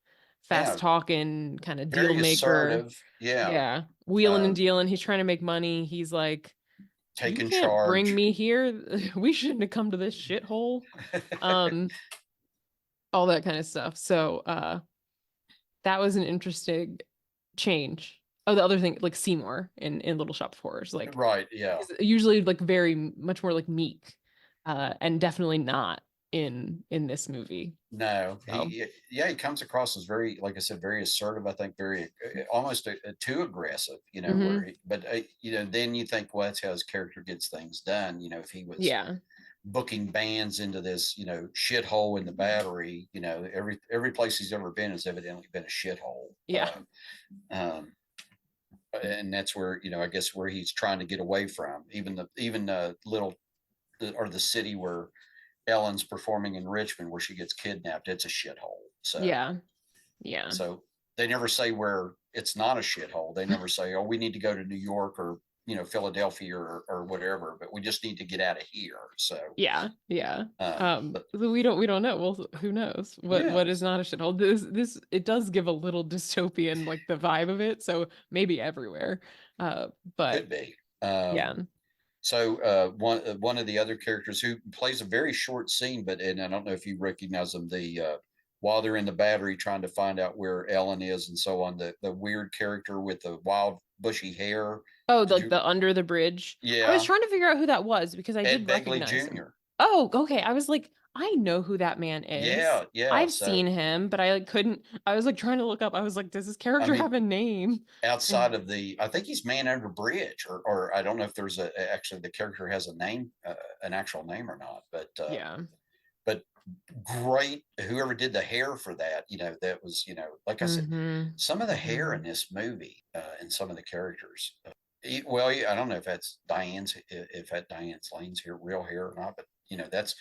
A: fast
B: Yeah,
A: talking, kind of deal
B: very
A: maker.
B: assertive. Yeah,
A: Yeah. Wheeling and
B: uh,
A: dealing. He's trying to make money. He's like, you
B: taking
A: can't bring
B: charge.
A: me here. We shouldn't have come to this shithole. Um, all that kind of stuff. So that was an interesting change. Oh, the other thing, like Seymour in Little Shop of Horrors, like
B: Right. Yeah.
A: he's usually like very much more like meek, and definitely not in this movie.
B: No,
A: So
B: yeah, he comes across as very, like I said, very assertive. I think very almost too aggressive,
A: hmm
B: but then you think, well, that's how his character gets things done. If he was
A: yeah,
B: booking bands into this, shithole in the Battery, every place he's ever been has evidently been a shithole.
A: yeah,
B: Um, and that's where, I guess where he's trying to get away from. Even little or the city where Ellen's performing in Richmond, where she gets kidnapped, it's a shithole. So,
A: yeah, yeah.
B: so they never say where it's not a shithole. They never say, "Oh, we need to go to New York or Philadelphia or whatever," but we just need to get out of here. So,
A: Yeah, yeah.
B: but
A: So we don't know. Well, who knows?
B: yeah,
A: What is not a shithole? This it does give a little dystopian like the vibe of it, so maybe everywhere. But
B: could be.
A: yeah.
B: So one of the other characters who plays a very short scene, and I don't know if you recognize him, while they're in the Battery trying to find out where Ellen is and so on, the weird character with the wild bushy hair.
A: Oh,
B: Did
A: like
B: you?
A: the under the bridge. I was
B: Yeah,
A: trying to figure out who that was because I
B: Ed
A: did
B: Begley
A: recognize him.
B: Jr.
A: Oh, okay. I was like, I know who that man is.
B: Yeah, yeah.
A: I've
B: So
A: seen him, but I like couldn't. I was like trying to look up. I was like, does this
B: I
A: character
B: mean,
A: have a name?
B: outside
A: And
B: of I think he's Man Under Bridge, or I don't know if there's actually the character has a name, an actual name or not,
A: yeah.
B: but great whoever did the hair for that, that was, like I said,
A: Mm-hmm.
B: some of the hair in
A: Mm-hmm.
B: this movie, and some of the characters, well, yeah, I don't know if that's Diane Lane's hair, real hair or not, but that's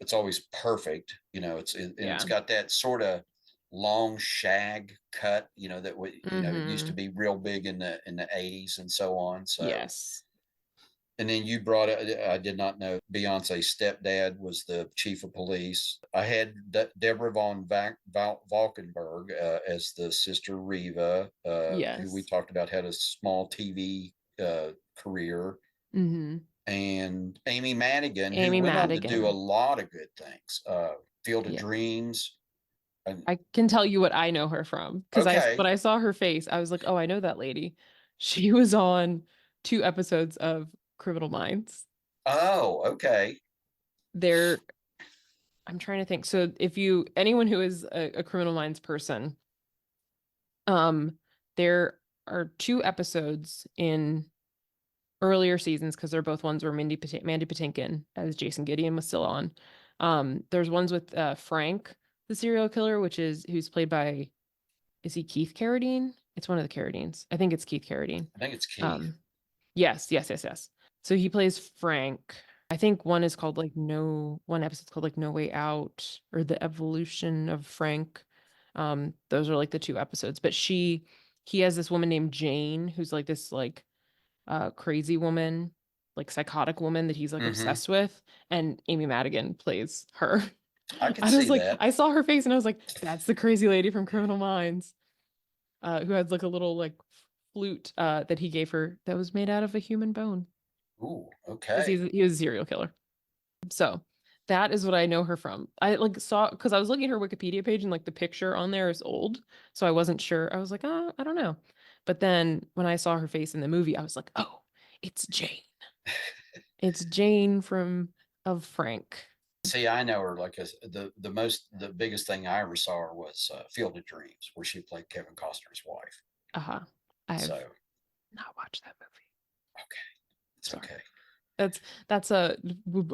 B: it's always perfect, and it's
A: Yeah.
B: got that sort of long shag cut, that it used to
A: Mm-hmm.
B: be real big in the 80s and so on. So,
A: Yes.
B: and then you brought it. I did not know Beyonce's stepdad was the chief of police. I had Deborah von Valkenburg as the sister Riva, who we
A: Yes.
B: talked about had a small TV career,
A: Mm-hmm.
B: and Amy Madigan, who
A: Amy
B: went on to do a
A: Madigan.
B: lot of good things. Field of
A: Yeah.
B: Dreams. And
A: I can tell you what I know her from because when
B: okay.
A: I saw her face, I was like, oh, I know that lady. She was on 2 episodes of Criminal Minds.
B: Oh, okay.
A: There, I'm trying to think. So if you anyone who is a Criminal Minds person, um, there are 2 episodes in earlier seasons because they're both ones where Mandy Patinkin as Jason Gideon was still on. There's ones with Frank, the serial killer, who's played by, is he Keith Carradine? It's one of the Carradines. I think it's Keith Carradine.
B: I think it's Keith.
A: Um, yes, yes, yes, yes. So he plays Frank. I think one episode's called like No Way Out or The Evolution of Frank. Those are like the 2 episodes. But he has this woman named Jane who's like this like crazy woman, like psychotic woman that he's like
B: Hmm.
A: obsessed with, and Amy Madigan plays her.
B: I can
A: I was
B: see
A: like,
B: that.
A: I saw her face and I was like, that's the crazy lady from Criminal Minds, who had like a little like flute that he gave her that was made out of a human bone
B: Ooh,
A: because
B: okay.
A: he was a serial killer. So that is what I know her from. I like saw because I was looking at her Wikipedia page and like the picture on there is old, so I wasn't sure. I was like, oh, I don't know. But then when I saw her face in the movie, I was like, oh, it's Jane. It's Jane from of Frank.
B: See, I know her like as the biggest thing I ever saw her was Field of Dreams, where she played Kevin Costner's wife.
A: Uh-huh. I have
B: So
A: not watched that movie.
B: okay, it's
A: Sorry.
B: okay.
A: That's that's a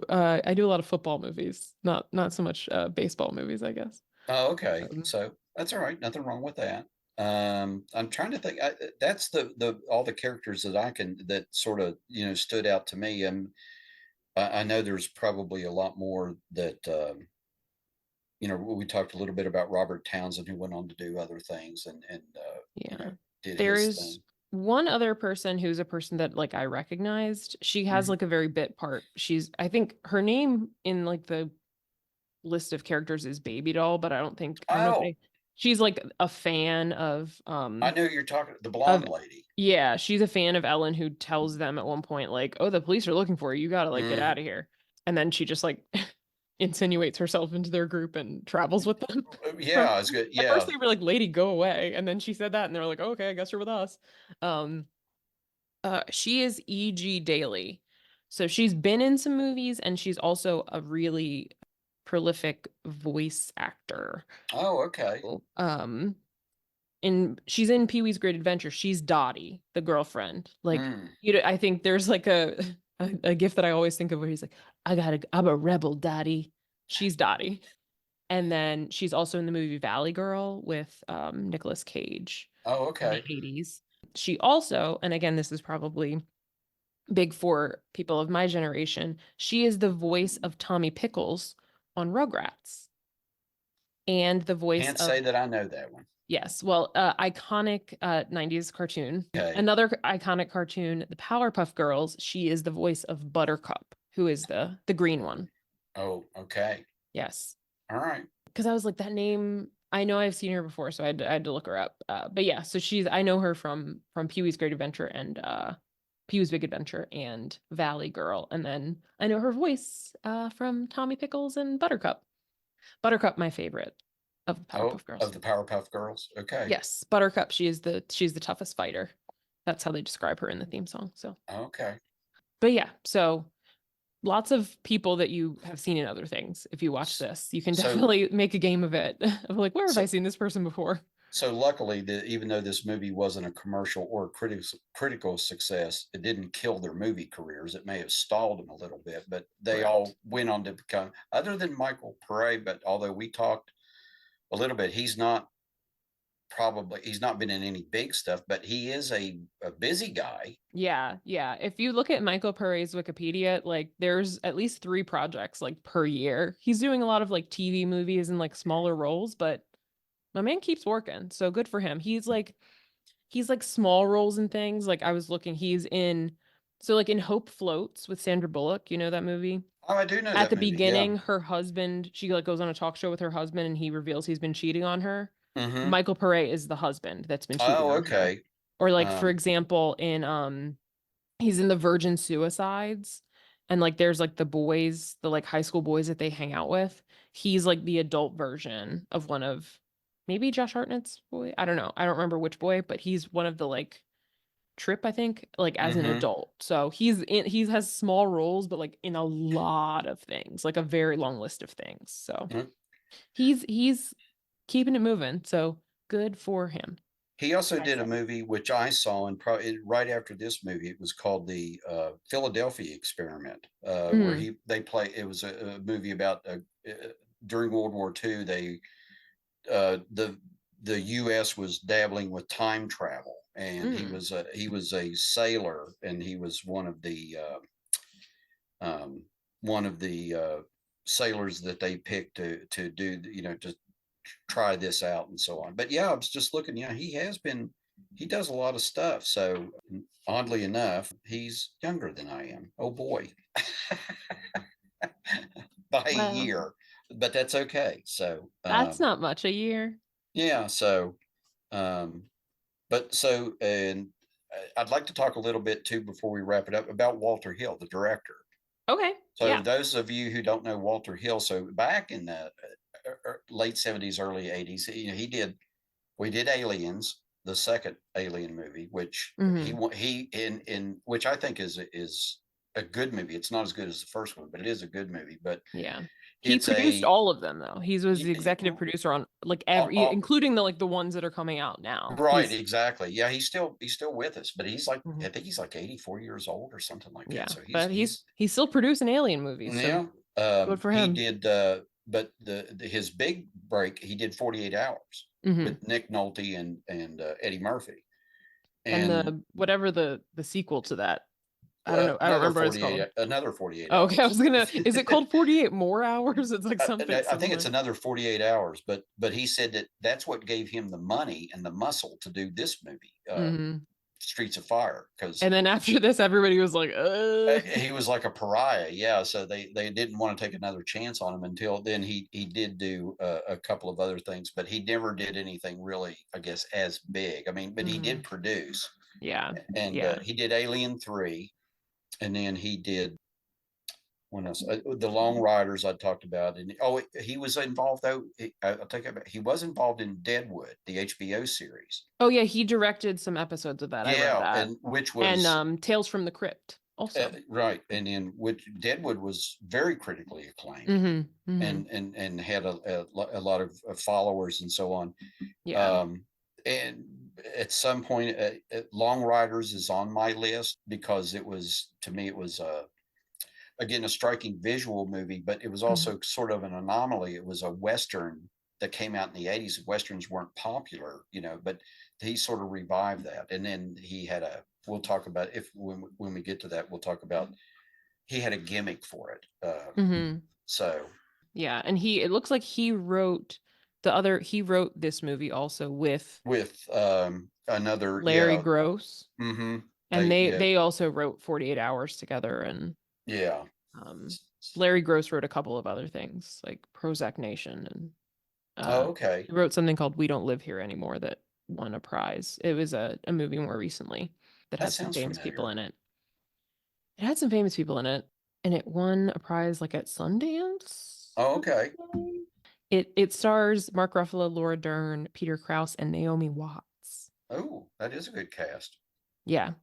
A: I do a lot of football movies, not so much baseball movies, I guess.
B: Oh, okay.
A: Um,
B: So that's all right. Nothing wrong with that. I'm trying to think. That's the all the characters that sort of stood out to me. And I know there's probably a lot more that we talked a little bit about Robert Townsend, who went on to do other things and
A: yeah.
B: did his
A: There's
B: thing.
A: one other person who's a person that like I recognized. She has
B: Mhm.
A: like a very bit part. I think her name in like the list of characters is Baby Doll, but I don't know if
B: Oh,
A: she's like a fan
B: I know you're talking the
A: of
B: blonde lady.
A: yeah, she's a fan of Ellen who tells them at one point like, "Oh, the police are looking for you. You got to like get
B: Mhm.
A: out of here." And then she just like insinuates herself into their group and travels with them. From
B: Yeah, it's good.
A: at first
B: Yeah.
A: they were like, "Lady, go away," and then she said that, and they were like, "Okay, I guess you're with us." Um, she is E.G. Daily, so she's been in some movies, and she's also a really prolific voice actor.
B: Oh, okay.
A: Um, she's in Pee-wee's Great Adventure. She's Dottie, the girlfriend. Like,
B: Mm.
A: I think there's like a gif that I always think of where he's like, I'm a rebel, Dottie. She's Dottie. And then she's also in the movie Valley Girl with Nicolas Cage
B: Oh,
A: in the
B: okay.
A: 80s. She also, and again, this is probably big for people of my generation, she is the voice of Tommy Pickles on Rugrats and the voice
B: Can't
A: of,
B: say that I know that one.
A: yes, well, iconic 90s cartoon.
B: Okay.
A: Another iconic cartoon, the Powerpuff Girls, she is the voice of Buttercup, who is the green one.
B: Oh, okay.
A: Yes.
B: All right.
A: Because I was like, that name, I know I've seen her before, so I had to look her up. But yeah, so I know her from Pee-wee's Great Adventure and Pee-wee's Big Adventure and Valley Girl. And then I know her voice from Tommy Pickles and Buttercup. Buttercup, my favorite of the
B: Oh,
A: Powerpuff Girls.
B: of the Powerpuff Girls. Okay.
A: Yes, Buttercup, she's the toughest fighter. That's how they describe her in the theme song. So,
B: Okay.
A: but yeah, so lots of people that you have seen in other things. If you watch
B: S-
A: this, you can
B: So,
A: definitely make a game of it. Of like, where have I
B: so,
A: seen this person before?
B: so luckily, even though this movie wasn't a commercial or critical success, it didn't kill their movie careers. It may have stalled them a little bit, but they
A: Correct.
B: all went on to become, other than Michael Pare, but although we talked a little bit, he's not been in any big stuff, but he is a busy guy.
A: Yeah, yeah. If you look at Michael Pare's Wikipedia, like there's at least 3 projects like per year. He's doing a lot of like TV movies and like smaller roles, but my man keeps working. So good for him. He's like small roles and things. Like I was looking, he's in so like in Hope Floats with Sandra Bullock, you know that movie?
B: Oh, I do know
A: At
B: that
A: the
B: movie. Yeah.
A: beginning, her husband, she like goes on a talk show with her husband and he reveals he's been cheating on her.
B: Mm-hmm.
A: Michael Pare is the husband that's been cheating
B: Oh,
A: on her.
B: okay.
A: Or like for
B: Um,
A: example, in he's in the Virgin Suicides and like there's like the boys, the like high school boys that they hang out with. He's like the adult version of one of maybe Josh Hartnett's boy. I don't know. I don't remember which boy, but he's one of the like Trip, I think, like as an
B: mm-hmm.
A: adult. So he has small roles, but like in a lot of things, like a very long list of things. So he's keeping it moving. So good for him.
B: He also
A: I
B: did a
A: say.
B: movie which I saw, and probably right after this movie, it was called the Philadelphia Experiment, where
A: Mm,
B: they play. It was a movie about during World War II. The U.S. was dabbling with time travel, and
A: mm,
B: he was a sailor, and he was um, one of the sailors that they picked to do to try this out and so on. But yeah, I was just looking. Yeah, he does a lot of stuff. So oddly enough, he's younger than I am. Oh boy, by a
A: well,
B: year, but that's okay. So
A: that's not much a year.
B: yeah, so um, but so and I'd like to talk a little bit too before we wrap it up about Walter Hill, the director.
A: Okay.
B: So
A: Yeah.
B: those of you who don't know Walter Hill, so back in the late '70s, early '80s, he did we did Aliens, the second Alien movie, which
A: Hmm.
B: he in which I think is a good movie. It's not as good as the first one, but it is a good movie. But
A: Yeah. He
B: it's
A: produced
B: a
A: all of them though. He was the executive producer on like including the like the ones that are coming out now.
B: right,
A: He's
B: exactly. Yeah, he's still with us, but he's like
A: mhm.
B: I think he's like 84 years old or something like that.
A: Yeah,
B: So
A: but he's
B: he's
A: he's still producing alien movies, so
B: yeah.
A: good for
B: He
A: him.
B: did, but his big break, he did 48 Hours
A: Hmm.
B: with Nick Nolte and Eddie Murphy,
A: And
B: and
A: the whatever the sequel to that, I don't know. I don't remember what it's called.
B: another 48
A: Oh, okay, I
B: hours.
A: was gonna. Is it called 48 More Hours? It's like something
B: I think it's
A: similar.
B: another 48 hours, but he said that that's what gave him the money and the muscle to do this movie,
A: Hmm.
B: Streets of Fire, because
A: And then after this, everybody was like,
B: he was like a pariah. Yeah, so they didn't want to take another chance on him until then. He did do a couple of other things, but he never did anything really, I guess, as big. I mean, but he did
A: Mhm.
B: produce,
A: Yeah,
B: and
A: yeah.
B: he did Alien 3, and then he did when I was, the Long Riders I talked about, and he was involved though. I'll take it back. He was involved in Deadwood, the HBO series.
A: Oh yeah, he directed some episodes of that. I read
B: Yeah,
A: that.
B: and which
A: And
B: was
A: Tales from the Crypt also.
B: right, and in which Deadwood was very critically acclaimed,
A: Mm-hmm. Mm-hmm.
B: and had a lot of followers and so on.
A: Yeah.
B: Um, and at some point, Long Riders is on my list because it was, to me, it was again a striking visual movie, but it was
A: Mhm.
B: also sort of an anomaly. It was a Western that came out in the 80s. Westerns weren't popular, but he sort of revived that. And then he had we'll talk about, if when we get to that, we'll talk about, he had a gimmick for it.
A: Mhm.
B: So
A: Yeah, and it looks like he wrote this movie also with
B: with another,
A: Larry
B: yeah,
A: Gross,
B: mm-hmm,
A: and
B: yeah,
A: they also wrote 48 Hours together, and
B: yeah.
A: um Larry Gross wrote a couple of other things like Prozac Nation, and
B: Oh, okay.
A: he wrote something called We Don't Live Here Anymore that won a prize. It was a movie more recently that
B: That
A: had some
B: sounds
A: famous people
B: familiar.
A: in it. It had some famous people in it, and it won a prize like at Sundance.
B: Oh,
A: I wanna
B: okay.
A: say. It stars Mark Ruffalo, Laura Dern, Peter Krause, and Naomi Watts.
B: Oh, that is a good cast.
A: Yeah.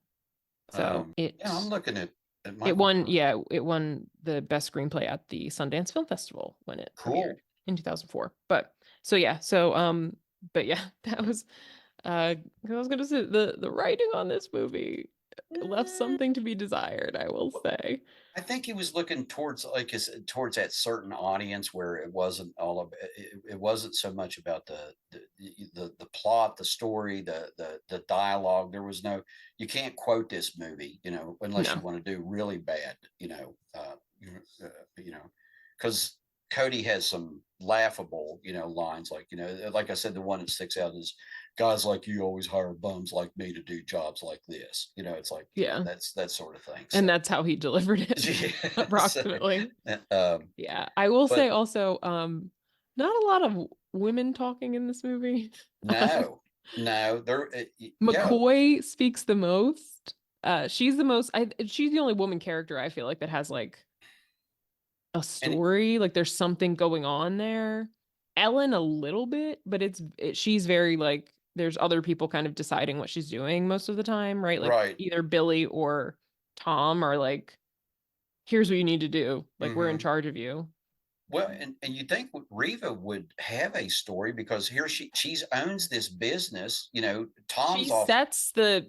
A: So
B: Yeah, I'm looking at
A: it
B: Michael
A: won,
B: Pearl.
A: yeah, it won the best screenplay at the Sundance Film Festival when it premiered
B: Cool.
A: in 2004. But so yeah, but yeah, that was 'cause I was gonna say the writing on this movie left
B: Mm,
A: something to be desired, I will say.
B: I think he was looking towards, like, towards that certain audience where it wasn't all of it wasn't so much about the plot, the story, the dialogue. There was no, you can't quote this movie, unless you
A: No.
B: want to do really bad, because Cody has some laughable, lines, like, like I said, the one that sticks out is, guys like you always hire bums like me to do jobs like this. It's like,
A: Yeah.
B: that's that sort of thing.
A: And
B: So
A: that's how he delivered it,
B: yeah, so,
A: approximately.
B: um,
A: Yeah. I will say
B: but
A: also, not a lot of women talking in this movie. Um,
B: no, no, there, yeah,
A: McCoy speaks the most. She's the only woman character I feel like that has like a
B: and
A: story, like there's something going on there. Ellen a little bit, but she's very like there's other people kind of deciding what she's doing most of the time, right? Like
B: right.
A: either Billy or Tom are like, here's what you need to do. Like we're in
B: Hmm.
A: charge of you.
B: Well, and you think Riva would have a story, because here she's owns this business.
A: She
B: Tom's off,
A: sets the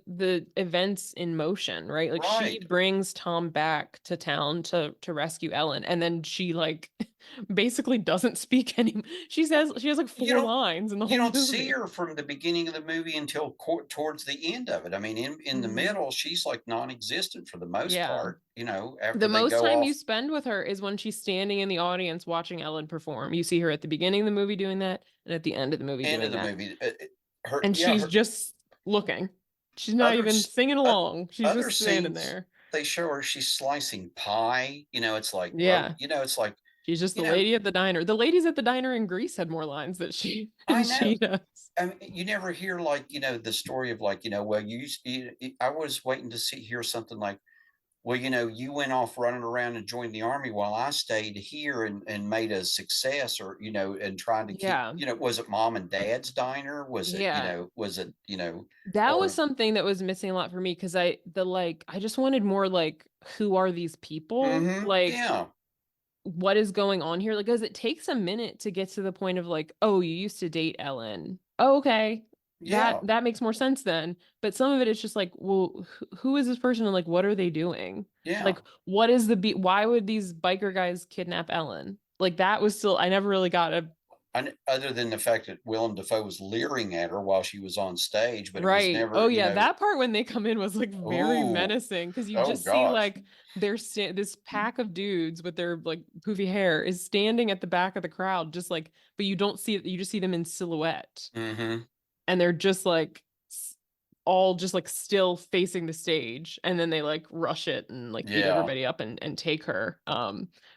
A: events in motion, right? Like she
B: right.
A: brings Tom back to town to rescue Ellen, and then she like basically doesn't speak any. She has like
B: You
A: four
B: don't
A: lines in the
B: you
A: whole
B: don't see
A: movie.
B: her from the beginning of the movie until towards the end of it. I mean, in the
A: Mhm.
B: middle, she's like non-existent for the most
A: Yeah.
B: part. After
A: The
B: they
A: most
B: go
A: time you
B: off.
A: spend with her is when she's standing in the audience watching Ellen perform. You see her at the beginning of the movie doing that, and at the end of the movie
B: End of
A: doing
B: the
A: that.
B: movie, her,
A: And
B: yeah,
A: she's
B: her
A: just looking. She's not even
B: others,
A: singing
B: uh,
A: along. She's
B: other
A: just standing
B: scenes,
A: there.
B: they show her, she's slicing pie. It's like, well,
A: Yeah.
B: it's like,
A: She's just
B: you
A: the
B: know
A: lady at the diner. The ladies at the diner in Greece had more lines that she
B: I
A: than
B: know.
A: she does.
B: I mean, you never hear, like, the story of, like, well, I was waiting to hear something like, well, you went off running around and joined the army while I stayed here and made a success, or, and trying to keep,
A: Yeah.
B: was it mom and dad's diner?
A: Yeah.
B: Was it,
A: That was
B: or,
A: something that was missing a lot for me because I just wanted more like who are these people?
B: mm-hmm,
A: Like
B: yeah,
A: what is going on here? Like, because it takes a minute to get to the point of like, oh, you used to date Ellen. Oh, okay.
B: yeah,
A: That makes more sense then. But some of it is just like, well, who is this person and like what are they doing?
B: yeah.
A: Like, what is why would these biker guys kidnap Ellen? Like that was still I never really got a
B: Other than the fact that Willem Dafoe was leering at her while she was on stage, but it was
A: right. Oh
B: never,
A: yeah, that part when they come in was like very
B: oh,
A: menacing because you
B: oh
A: just see
B: gosh.
A: like this pack of dudes with their like poofy hair is standing at the back of the crowd, just like, but you don't see it. You just see them in silhouette,
B: Mm-hmm.
A: and they're just like all just like still facing the stage, and then they like rush it and like beat
B: Yeah.
A: everybody up and take her.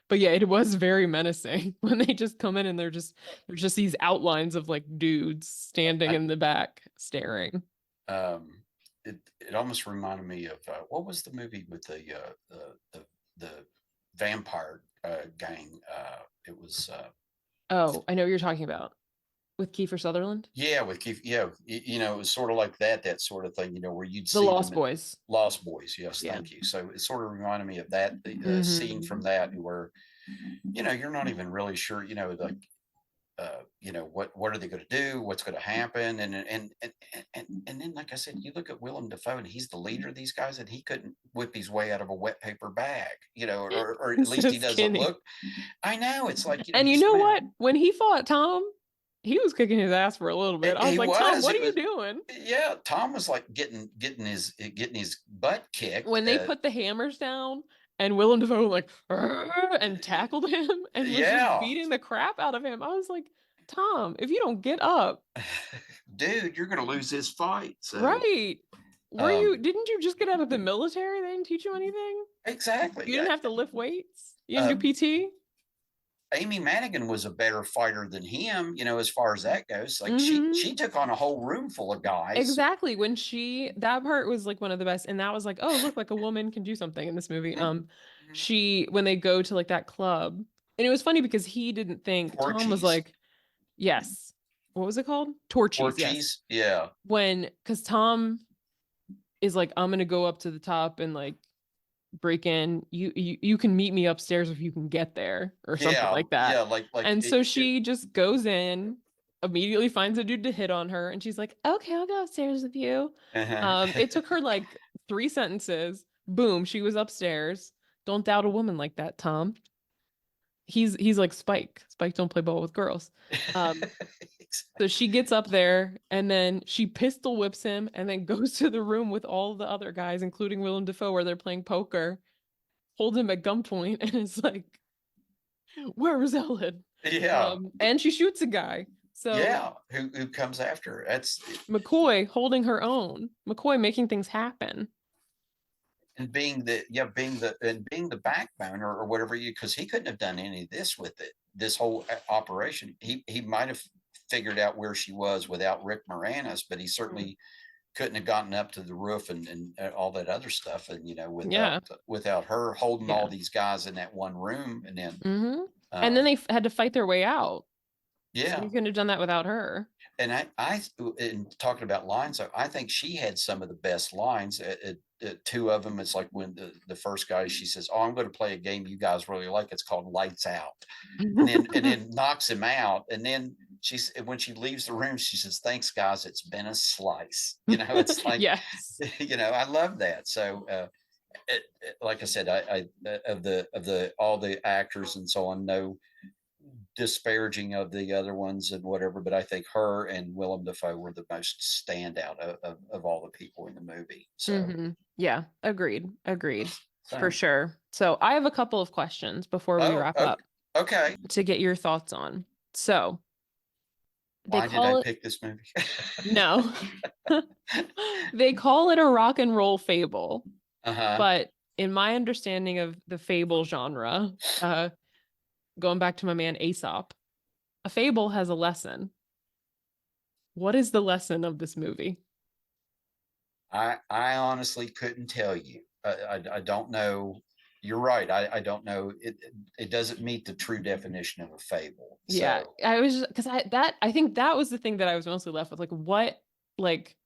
A: But yeah, it was very menacing when they just come in and there's just these outlines of like dudes standing
B: I,
A: in the back staring.
B: it almost reminded me of, what was the movie with the vampire gang. It was
A: Oh, I know what you're talking about with Kiefer Sutherland.
B: yeah, with Keith, yeah, it was sort of like that sort of thing, where you'd
A: The
B: see them
A: Lost
B: in
A: Boys.
B: Lost Boys. Yes,
A: Yeah.
B: thank you. So it sort of reminded me of that scene
A: Hmm.
B: from that where you're not even really sure, like what are they going to do, what's going to happen, and then like I said, you look at Willem Dafoe and he's the leader of these guys, and he couldn't whip his way out of a wet paper bag, or at least
A: So
B: he doesn't
A: skinny.
B: look. I know, it's like
A: And you
B: he's
A: know
B: man.
A: what? When he fought Tom, he was kicking his ass for a little bit. I was
B: He
A: like, Tom,
B: was.
A: what are
B: It
A: you
B: was.
A: doing?
B: Yeah, Tom was like getting his butt kicked.
A: When they put the hammers down and Willem Dafoe like "Arr!" and tackled him and was just
B: Yeah,
A: beating the crap out of him, I was like, Tom, if you don't get up,
B: dude, you're gonna lose this fight. So,
A: right?
B: um,
A: Didn't you just get out of the military? They didn't teach you anything? You
B: exactly.
A: didn't have to lift weights? You didn't do
B: Um,
A: PT?
B: Amy Madigan was a better fighter than him, as far as that goes. Like
A: Mm-hmm.
B: she took on a whole room full of guys.
A: Exactly. That part was like one of the best. And that was like, oh, look, like a woman can do something in this movie.
B: Mhm. Mhm.
A: When they go to like that club, and it was funny because he didn't think Tom was
B: Orgies,
A: like, yes. What was it called? Torchies, yes.
B: orgies, yeah,
A: Because Tom is like, I'm gonna go up to the top and like break in. You can meet me upstairs if you can get there, or something
B: yeah,
A: like that.
B: yeah. Like
A: And so she just goes in, immediately finds a dude to hit on her, and she's like, "Okay, I'll go upstairs with you."
B: uh-huh.
A: It took her like 3 sentences. Boom, she was upstairs. Don't doubt a woman like that, Tom. He's like Spike. Spike don't play ball with girls. Um, so she gets up there and then she pistol whips him and then goes to the room with all the other guys, including Willem Dafoe, where they're playing poker, holds him at gunpoint, and is like, "Where is Ellen?"
B: Yeah,
A: And she shoots a guy. So
B: yeah. Who comes after her? That's
A: McCoy holding her own. McCoy making things happen.
B: and being the backbone, or whatever, because he couldn't have done any of this with it. This whole operation, he might have figured out where she was without Rick Moranis, but he certainly couldn't have gotten up to the roof and all that other stuff, and
A: Yeah.
B: without her holding all
A: Yeah.
B: these guys in that one room, and then
A: Hmm. And then
B: um
A: they had to fight their way out. So you
B: yeah.
A: couldn't have done that without her.
B: And in talking about lines, I think she had some of the best lines. Two of them, it's like when the first guy, she says, "Oh, I'm going to play a game you guys really like. It's called Lights Out," and then knocks him out. And then when she leaves the room, she says, "Thanks, guys. It's been a slice." It's like,
A: Yes.
B: I love that. So, like I said, of the all the actors and so on, no disparaging of the other ones and whatever, but I think her and Willem Dafoe were the most standout of all the people in the movie. So,
A: Yeah, agreed. Agreed. For
B: so
A: sure. So I have a couple of questions before we
B: oh,
A: wrap up
B: okay.
A: to get your thoughts on. So they
B: Why did I
A: call it
B: pick this movie?
A: no. They call it a rock and roll fable,
B: Uh-huh.
A: but in my understanding of the fable genre, going back to my man Aesop, a fable has a lesson. What is the lesson of this movie?
B: I honestly couldn't tell you. I don't know. You're right. I don't know. It doesn't meet the true definition of a fable.
A: Yeah,
B: So
A: I was because I think that was the thing that I was mostly left with. Like, what, like,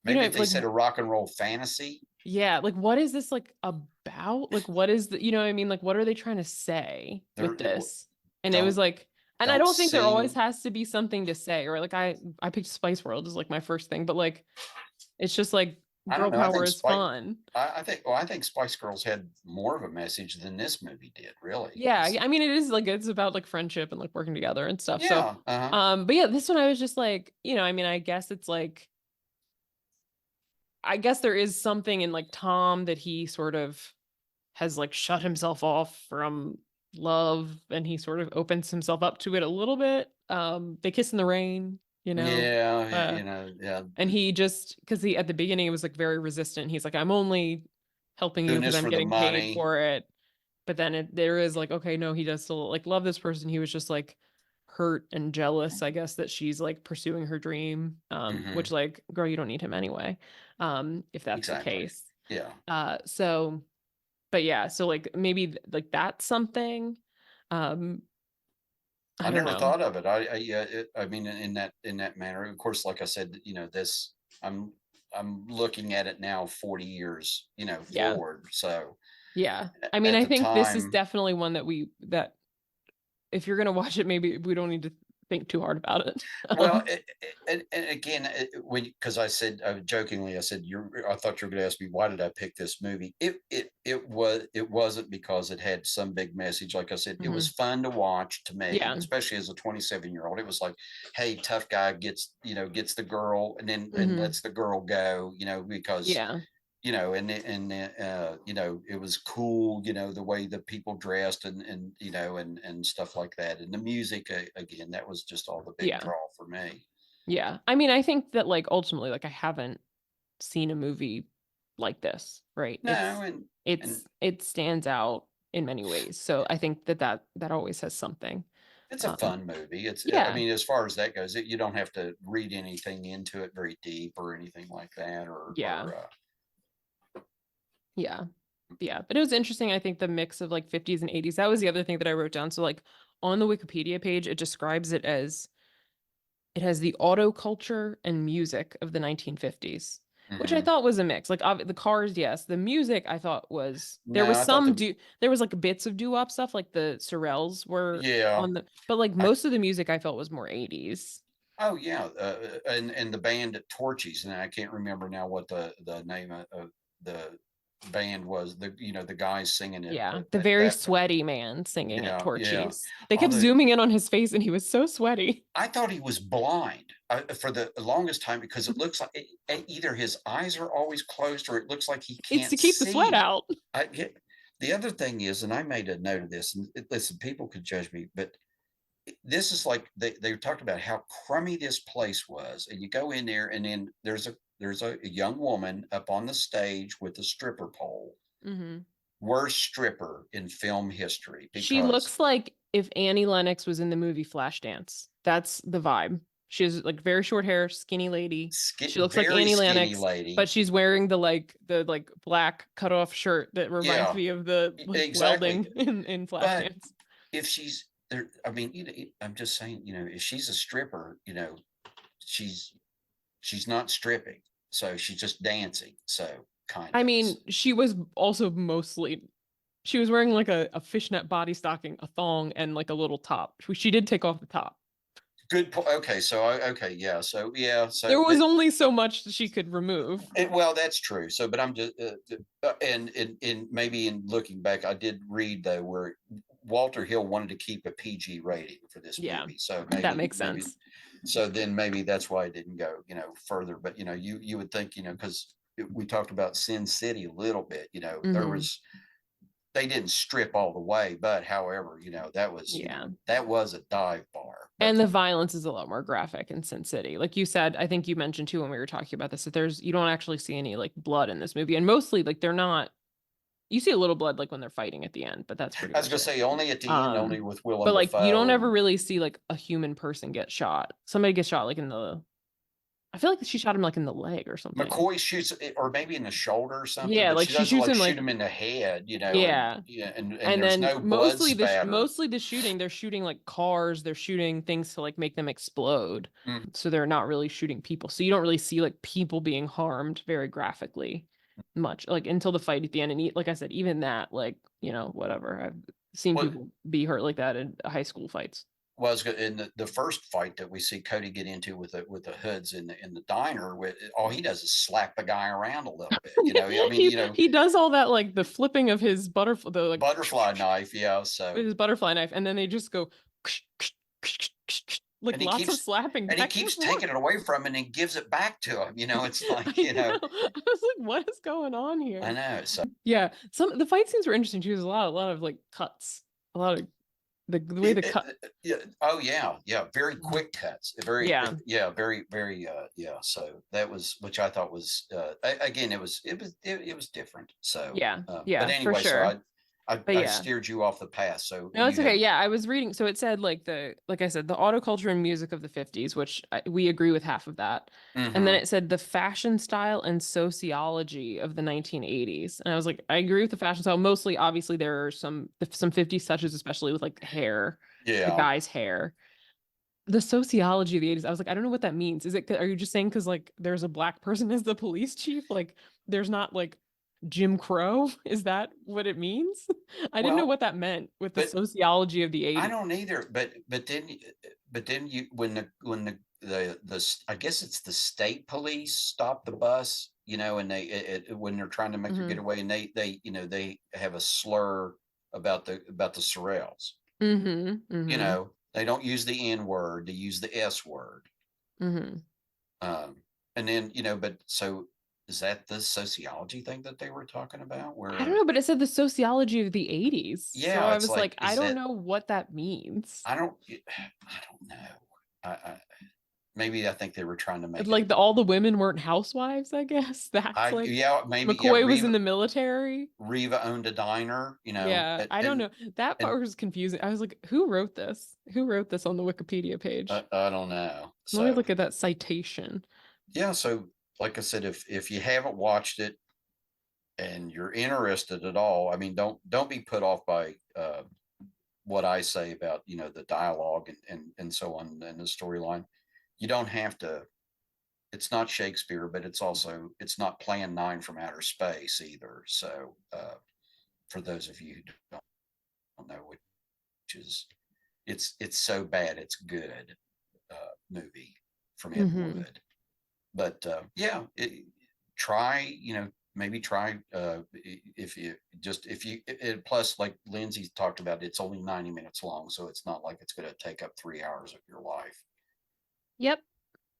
B: maybe if they
A: like,
B: said a rock and roll fantasy,
A: yeah, like, what is this like about? Like, what is what I mean? Like, what are they trying to say with
B: there
A: this? And it was
B: don't
A: like, and I
B: don't
A: don't think there always
B: sing.
A: has to be something to say, or like, I picked Spice World as like my first thing, but like, it's just like
B: I don't
A: girl
B: know. I
A: power
B: think
A: is
B: Spike.
A: fun.
B: I think Spice Girls had more of a message than this movie did. Really.
A: Yeah, I mean, it is like it's about like friendship and like working together and stuff. So,
B: Yeah. Uh-huh.
A: but yeah, this one I was just like, I mean, I guess it's like I guess there is something in like Tom that he sort of has like shut himself off from love and he sort of opens himself up to it a little bit. They kiss in the rain,
B: Yeah.
A: uh,
B: Yeah.
A: and he just because he at the beginning it was like very resistant. He's like, I'm only helping you
B: Doing
A: because
B: this
A: I'm
B: for the
A: getting paid
B: money.
A: for it. But then there is like, okay, no, he does still like love this person. He was just like hurt and jealous, I guess, that she's like pursuing her dream. Which
B: Hmm.
A: like, girl, you don't need him anyway. If that's the
B: Exactly.
A: case.
B: Yeah.
A: So But yeah, so like maybe like that's something. Um,
B: I
A: I don't
B: never
A: know.
B: thought of it. Yeah, I mean, in that manner. Of course, like I said, this I'm I'm looking at it now 40 years,
A: Yeah.
B: forward. So
A: Yeah. I mean,
B: at
A: I
B: the
A: think this is
B: time,
A: definitely one that if you're gonna watch it, maybe we don't need to think too hard about it.
B: well, and again, when because I said jokingly, I said I thought you were going to ask me why did I pick this movie. It wasn't because it had some big message. Like I said, it was
A: Mhm.
B: fun to watch to me,
A: Yeah.
B: especially as a 27-year-old. It was like, hey, tough guy gets the girl and then and
A: Mhm.
B: lets the girl go, because
A: Yeah.
B: it was cool, the way the people dressed and stuff like that, and the music, again, that was just all the big
A: Yeah.
B: draw for me.
A: Yeah. I mean, I think that like ultimately, like I haven't seen a movie like this, right?
B: No, and
A: It stands out in many ways. So I think that always has something.
B: it's a
A: Um,
B: fun movie. I
A: yeah.
B: mean, as far as that goes, you don't have to read anything into it very deep or anything like that,
A: Yeah.
B: or
A: Yeah. Yeah. But it was interesting. I think the mix of like 50s and 80s. That was the other thing that I wrote down. So like on the Wikipedia page, it describes it as it has the auto culture and music of the 1950s, which I
B: mhm.
A: thought was a mix. Like the cars, yes. The music I thought was
B: No, I thought
A: there was like bits of doo-wop stuff, like the Sorels were
B: yeah,
A: on the, but like
B: I,
A: most of the music I felt was more 80s.
B: oh yeah, and the band at Torchies, and I can't remember now what the name of the band was. The guys singing it.
A: Yeah, the very
B: That
A: sweaty man singing at
B: yeah.
A: Torchy's. They kept
B: Although
A: zooming in on his face and he was so sweaty.
B: I thought he was blind for the longest time because it looks like either his eyes are always closed or it looks like he
A: It's to
B: can't
A: keep the sweat
B: see.
A: out.
B: I get the other thing is, and I made a note of this. And listen, people could judge me, but this is like they talked about how crummy this place was, and you go in there, and then there's a young woman up on the stage with a stripper pole.
A: Hmm.
B: Worst stripper in film history
A: She
B: because
A: looks like if Annie Lennox was in the movie Flashdance. That's the vibe. She has like very short hair, skinny lady. She looks like
B: very
A: Annie
B: skinny
A: Lennox, but
B: lady.
A: she's wearing the black cutoff shirt that reminds
B: Yeah,
A: me of the like
B: exactly.
A: welding in
B: But
A: Flashdance.
B: if she's there, I mean, I'm just saying, if she's a stripper, she's she's not stripping, so she's just dancing. So kind
A: I
B: of.
A: mean, she was also mostly she was wearing like a fishnet body stocking, a thong, and like a little top. She did take off the top.
B: Good point. Okay, so okay, yeah, so yeah,
A: There
B: so
A: was only so much that she could remove.
B: well, that's true. So, but I'm just, and maybe in looking back, I did read though where Walter Hill wanted to keep a PG rating for this
A: Yeah,
B: movie. So
A: that makes
B: maybe,
A: sense.
B: so then maybe that's why it didn't go, further. But you would think, because we talked about Sin City a little bit. There
A: Hmm.
B: was they didn't strip all the way, but however,
A: Yeah.
B: that was a dive bar.
A: And
B: But
A: the violence is a lot more graphic in Sin City. Like you said, I think you mentioned too when we were talking about this, that you don't actually see any like blood in this movie. And mostly like they're not, you see a little blood like when they're fighting at the end, but that's pretty
B: I was
A: much
B: gonna
A: it.
B: say only at the end, only
A: Um,
B: with Willem
A: but like you don't
B: Dafoe
A: ever
B: and
A: really see like a human person get shot. Somebody gets shot like in the, I feel like she shot him like in the leg or something.
B: McCoy shoots it, or maybe in the shoulder or something,
A: Yeah,
B: but
A: like
B: she
A: she
B: doesn't
A: shoots
B: like
A: him
B: shoot
A: like,
B: him in the head, and
A: yeah.
B: yeah, and
A: And
B: there's
A: then
B: no blood spatter.
A: mostly the shooting, they're shooting like cars, they're shooting things to like make them explode.
B: Mm.
A: So they're not really shooting people. So you don't really see like people being harmed very graphically much, like until the fight at the end. And like I said, even that, like, whatever. I've seen
B: What
A: people be hurt like that in high school fights.
B: was in the first fight that we see Cody get into with the hoods in the diner, with all he does is slap the guy around a little bit. I mean,
A: He does all that like the flipping of his butterfly, the like
B: butterfly knife, yeah.
A: with
B: So
A: his butterfly knife, and then they just go like
B: and he
A: lots of
B: keeps
A: slapping
B: and he
A: back and
B: keeps
A: forth.
B: taking it away from him and he gives it back to him. It's like,
A: I know. I was like, what is going on
B: I
A: here?
B: know. So
A: Yeah, the fight scenes were interesting too. There's a lot of like cuts, a lot of the way the cut.
B: yeah. Oh yeah, yeah. Very
A: Mhm.
B: quick cuts. Very,
A: Yeah,
B: yeah. Very, very. Yeah. So that was, which I thought was, again, it was different. So,
A: yeah,
B: but
A: yeah, for
B: anyway, so
A: sure. But
B: I
A: yeah.
B: steered you off the path. So
A: No, it's
B: you
A: okay.
B: had,
A: Yeah, I was reading. So it said like I said, the auto culture and music of the 50s, which we agree with half of that. And then
B: hmm
A: it said the fashion style and sociology of the 1980s. And I was like, I agree with the fashion style. Mostly, obviously, there are some 50s touches, especially with like hair, the
B: yeah.
A: guy's hair. The sociology of the 80s, I was like, I don't know what that means. Are you just saying because like there's a black person as the police chief? Like there's not like Jim Crow? Is that what it means? I didn't know
B: Well,
A: what that meant with the
B: but
A: sociology of the
B: I
A: 80s.
B: don't either. But then you when I guess it's the state police stop the bus, and when they're trying to make their
A: Mm-hmm.
B: getaway, and they have a slur about the Sorrels.
A: Mm-hmm. Mm-hmm.
B: They don't use the N word; they use the S word.
A: Mm-hmm.
B: And then but so is that the sociology thing that they were talking about?
A: I don't
B: Where
A: know, but it said the sociology of the 80s. So
B: yeah,
A: I
B: it's
A: was like,
B: like
A: I
B: is
A: don't
B: that
A: know what that means.
B: I don't know. Maybe I think they were trying to make it.
A: Like all the women weren't housewives, I guess. That's
B: I
A: like
B: Yeah, maybe, yeah.
A: McCoy was in the military.
B: Riva owned a diner,
A: Yeah, I don't know. That
B: and
A: part was confusing. I was like, who wrote this? Who wrote this on the Wikipedia page?
B: I don't know.
A: Let me
B: So
A: look at that citation.
B: yeah, so like I said, if you haven't watched it and you're interested at all, I mean, don't be put off by what I say about the dialogue and so on and the storyline. You don't have to. It's not Shakespeare, but it's not Plan 9 from outer space either. So for those of you who don't know, which is it's so bad it's good movie from Ed
A: Hmm.
B: Wood. But yeah, try maybe try if you plus like Lindsay talked about, it's only 90 minutes long, so it's not like it's going to take up 3 hours of your life.
A: Yep.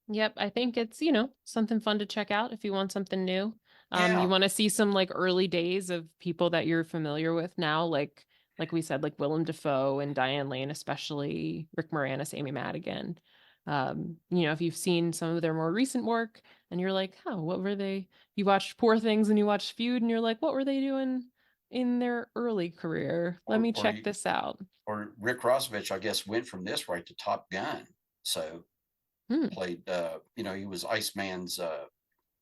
A: Yep, I think it's, something fun to check out if you want something new. You
B: Yeah.
A: want to see some like early days of people that you're familiar with now, like we said, like Willem Dafoe and Diane Lane, especially Rick Moranis, Amy Madigan. If you've seen some of their more recent work and you're like, oh, what were they? You watched Poor Things and you watched Feud and you're like, what were they doing in their early career? Let
B: or
A: me
B: or
A: check this out.
B: or Rick Rosovich, I guess, went from this right to Top Gun. So
A: Hmm.
B: played he was Iceman's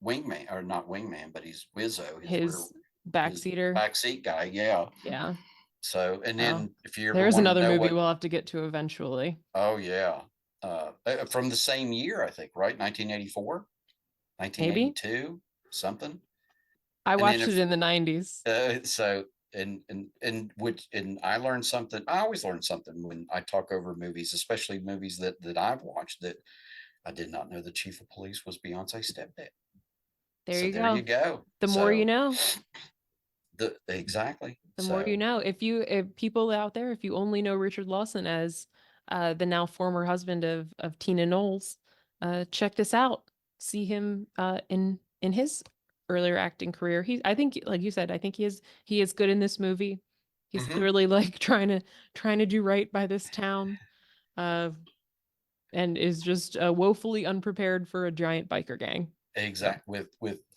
B: wingman, or not wingman, but he's Wizzo,
A: His
B: his
A: backseater.
B: backseat guy. Yeah.
A: Yeah.
B: So, and
A: Well,
B: then if you ever
A: there's
B: want to
A: another
B: know
A: movie
B: what,
A: we'll have to get to eventually.
B: oh yeah, from the same year, I think, right? 1984,
A: Maybe.
B: 1982, something.
A: I
B: And then
A: watched it
B: if
A: in the 90s.
B: so, and I learned something. I always learn something when I talk over movies, especially movies that I've watched, that I did not know the chief of police was Beyonce's stepdad.
A: There
B: So
A: you
B: there you
A: go.
B: go.
A: The more you
B: So
A: know,
B: exactly.
A: the more you
B: So
A: know. If people out there, if you only know Richard Lawson as the now former husband of Tina Knowles, check this out. See him in his earlier acting career. I think, like you said, I think he is good in this movie. He's
B: mhm,
A: clearly like trying to do right by this town. Uh, and is just woefully unprepared for a giant biker gang. So
B: exact with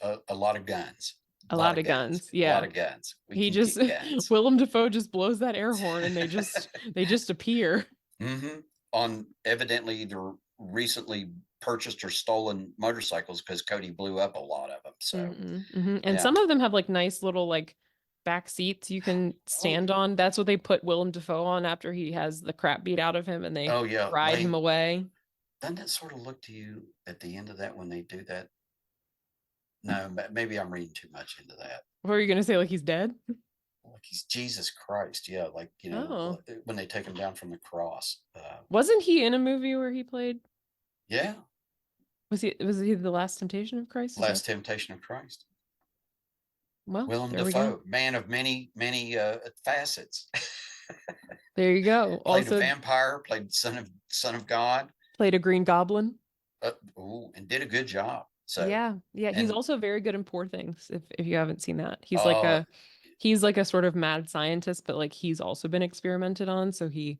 B: a lot of guns,
A: a
B: a lot
A: lot
B: of
A: of
B: guns,
A: guns.
B: a lot
A: Yeah.
B: of guns. We
A: He
B: can
A: just
B: get guns.
A: Willem Dafoe just blows that air horn and they just appear.
B: hmm On evidently either recently purchased or stolen motorcycles, because Cody blew up a lot of them. So
A: And
B: yeah.
A: some of them have like nice little like back seats you can
B: Oh,
A: stand on. That's what they put Willem Dafoe on after he has the crap beat out of him and they
B: oh yeah.
A: ride him
B: Wait,
A: away.
B: doesn't it sort of look to you at the end of that when they do that? No, maybe I'm reading too much into that.
A: What are you gonna say? Like he's dead?
B: Like he's Jesus Christ. Yeah, like
A: Oh.
B: when they take him down from the cross.
A: Wasn't he in a movie where he played
B: Yeah,
A: was he the last temptation of Christ? Is that
B: Last Temptation of Christ.
A: well,
B: Willem
A: there we go.
B: Dafoe, man of many facets.
A: There you go.
B: Played a
A: Also
B: vampire, played son of God,
A: played a Green Goblin.
B: and did a good job. So,
A: Yeah, yeah. He's
B: and
A: also very good in Poor Things. If you haven't seen that,
B: uh,
A: he's like a sort of mad scientist, but like he's also been experimented on. So it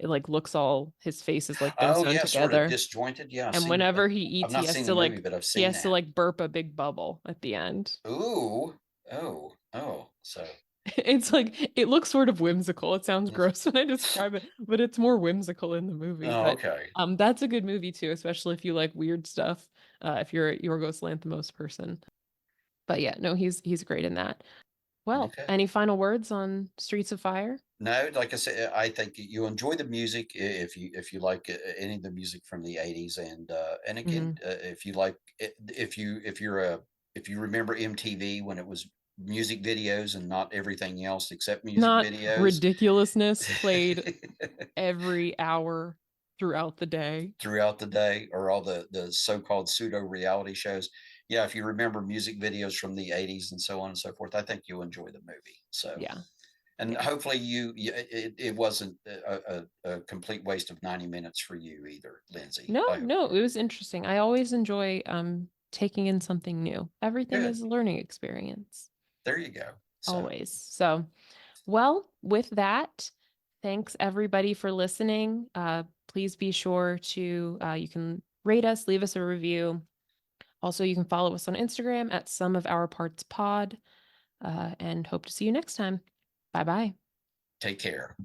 A: like looks all his face has like been
B: oh
A: sewn
B: yeah, sort of
A: together.
B: disjointed. Yeah,
A: And
B: seen.
A: whenever he
B: I've
A: eats,
B: not seen the movie, but I've
A: he
B: seen
A: has to
B: that.
A: like burp a big bubble at the end.
B: Ooh, oh, oh. So
A: It's like it looks sort of whimsical. It sounds gross when I describe it, but it's more whimsical in the movie.
B: Oh,
A: But
B: okay.
A: that's a good movie too, especially if you like weird stuff. If you're a Yorgos Lanthimos person. But yeah, no, he's great in that. Well,
B: Okay.
A: any final words on Streets of Fire?
B: No, like I said, I think you enjoy the music if you like any of the music from the '80s, and again,
A: Hmm.
B: if you like if you're a if you remember MTV when it was music videos and not everything else except music
A: Not
B: videos.
A: ridiculousness played every hour throughout the day.
B: Throughout the day, or all the so-called pseudo reality shows. Yeah, if you remember music videos from the '80s and so on and so forth, I think you'll enjoy the movie. So,
A: Yeah,
B: and
A: yeah.
B: hopefully it wasn't a complete waste of 90 minutes for you either, Lindsay.
A: No,
B: I hope
A: no, it was interesting. I always enjoy taking in something new. Everything
B: good.
A: is a learning experience,
B: There you go. So
A: always. So, well, with that, thanks everybody for listening. Please be sure to you can rate us, leave us a review. Also, you can follow us on Instagram at Some of Our Parts Pod, and hope to see you next time. Bye bye.
B: take care.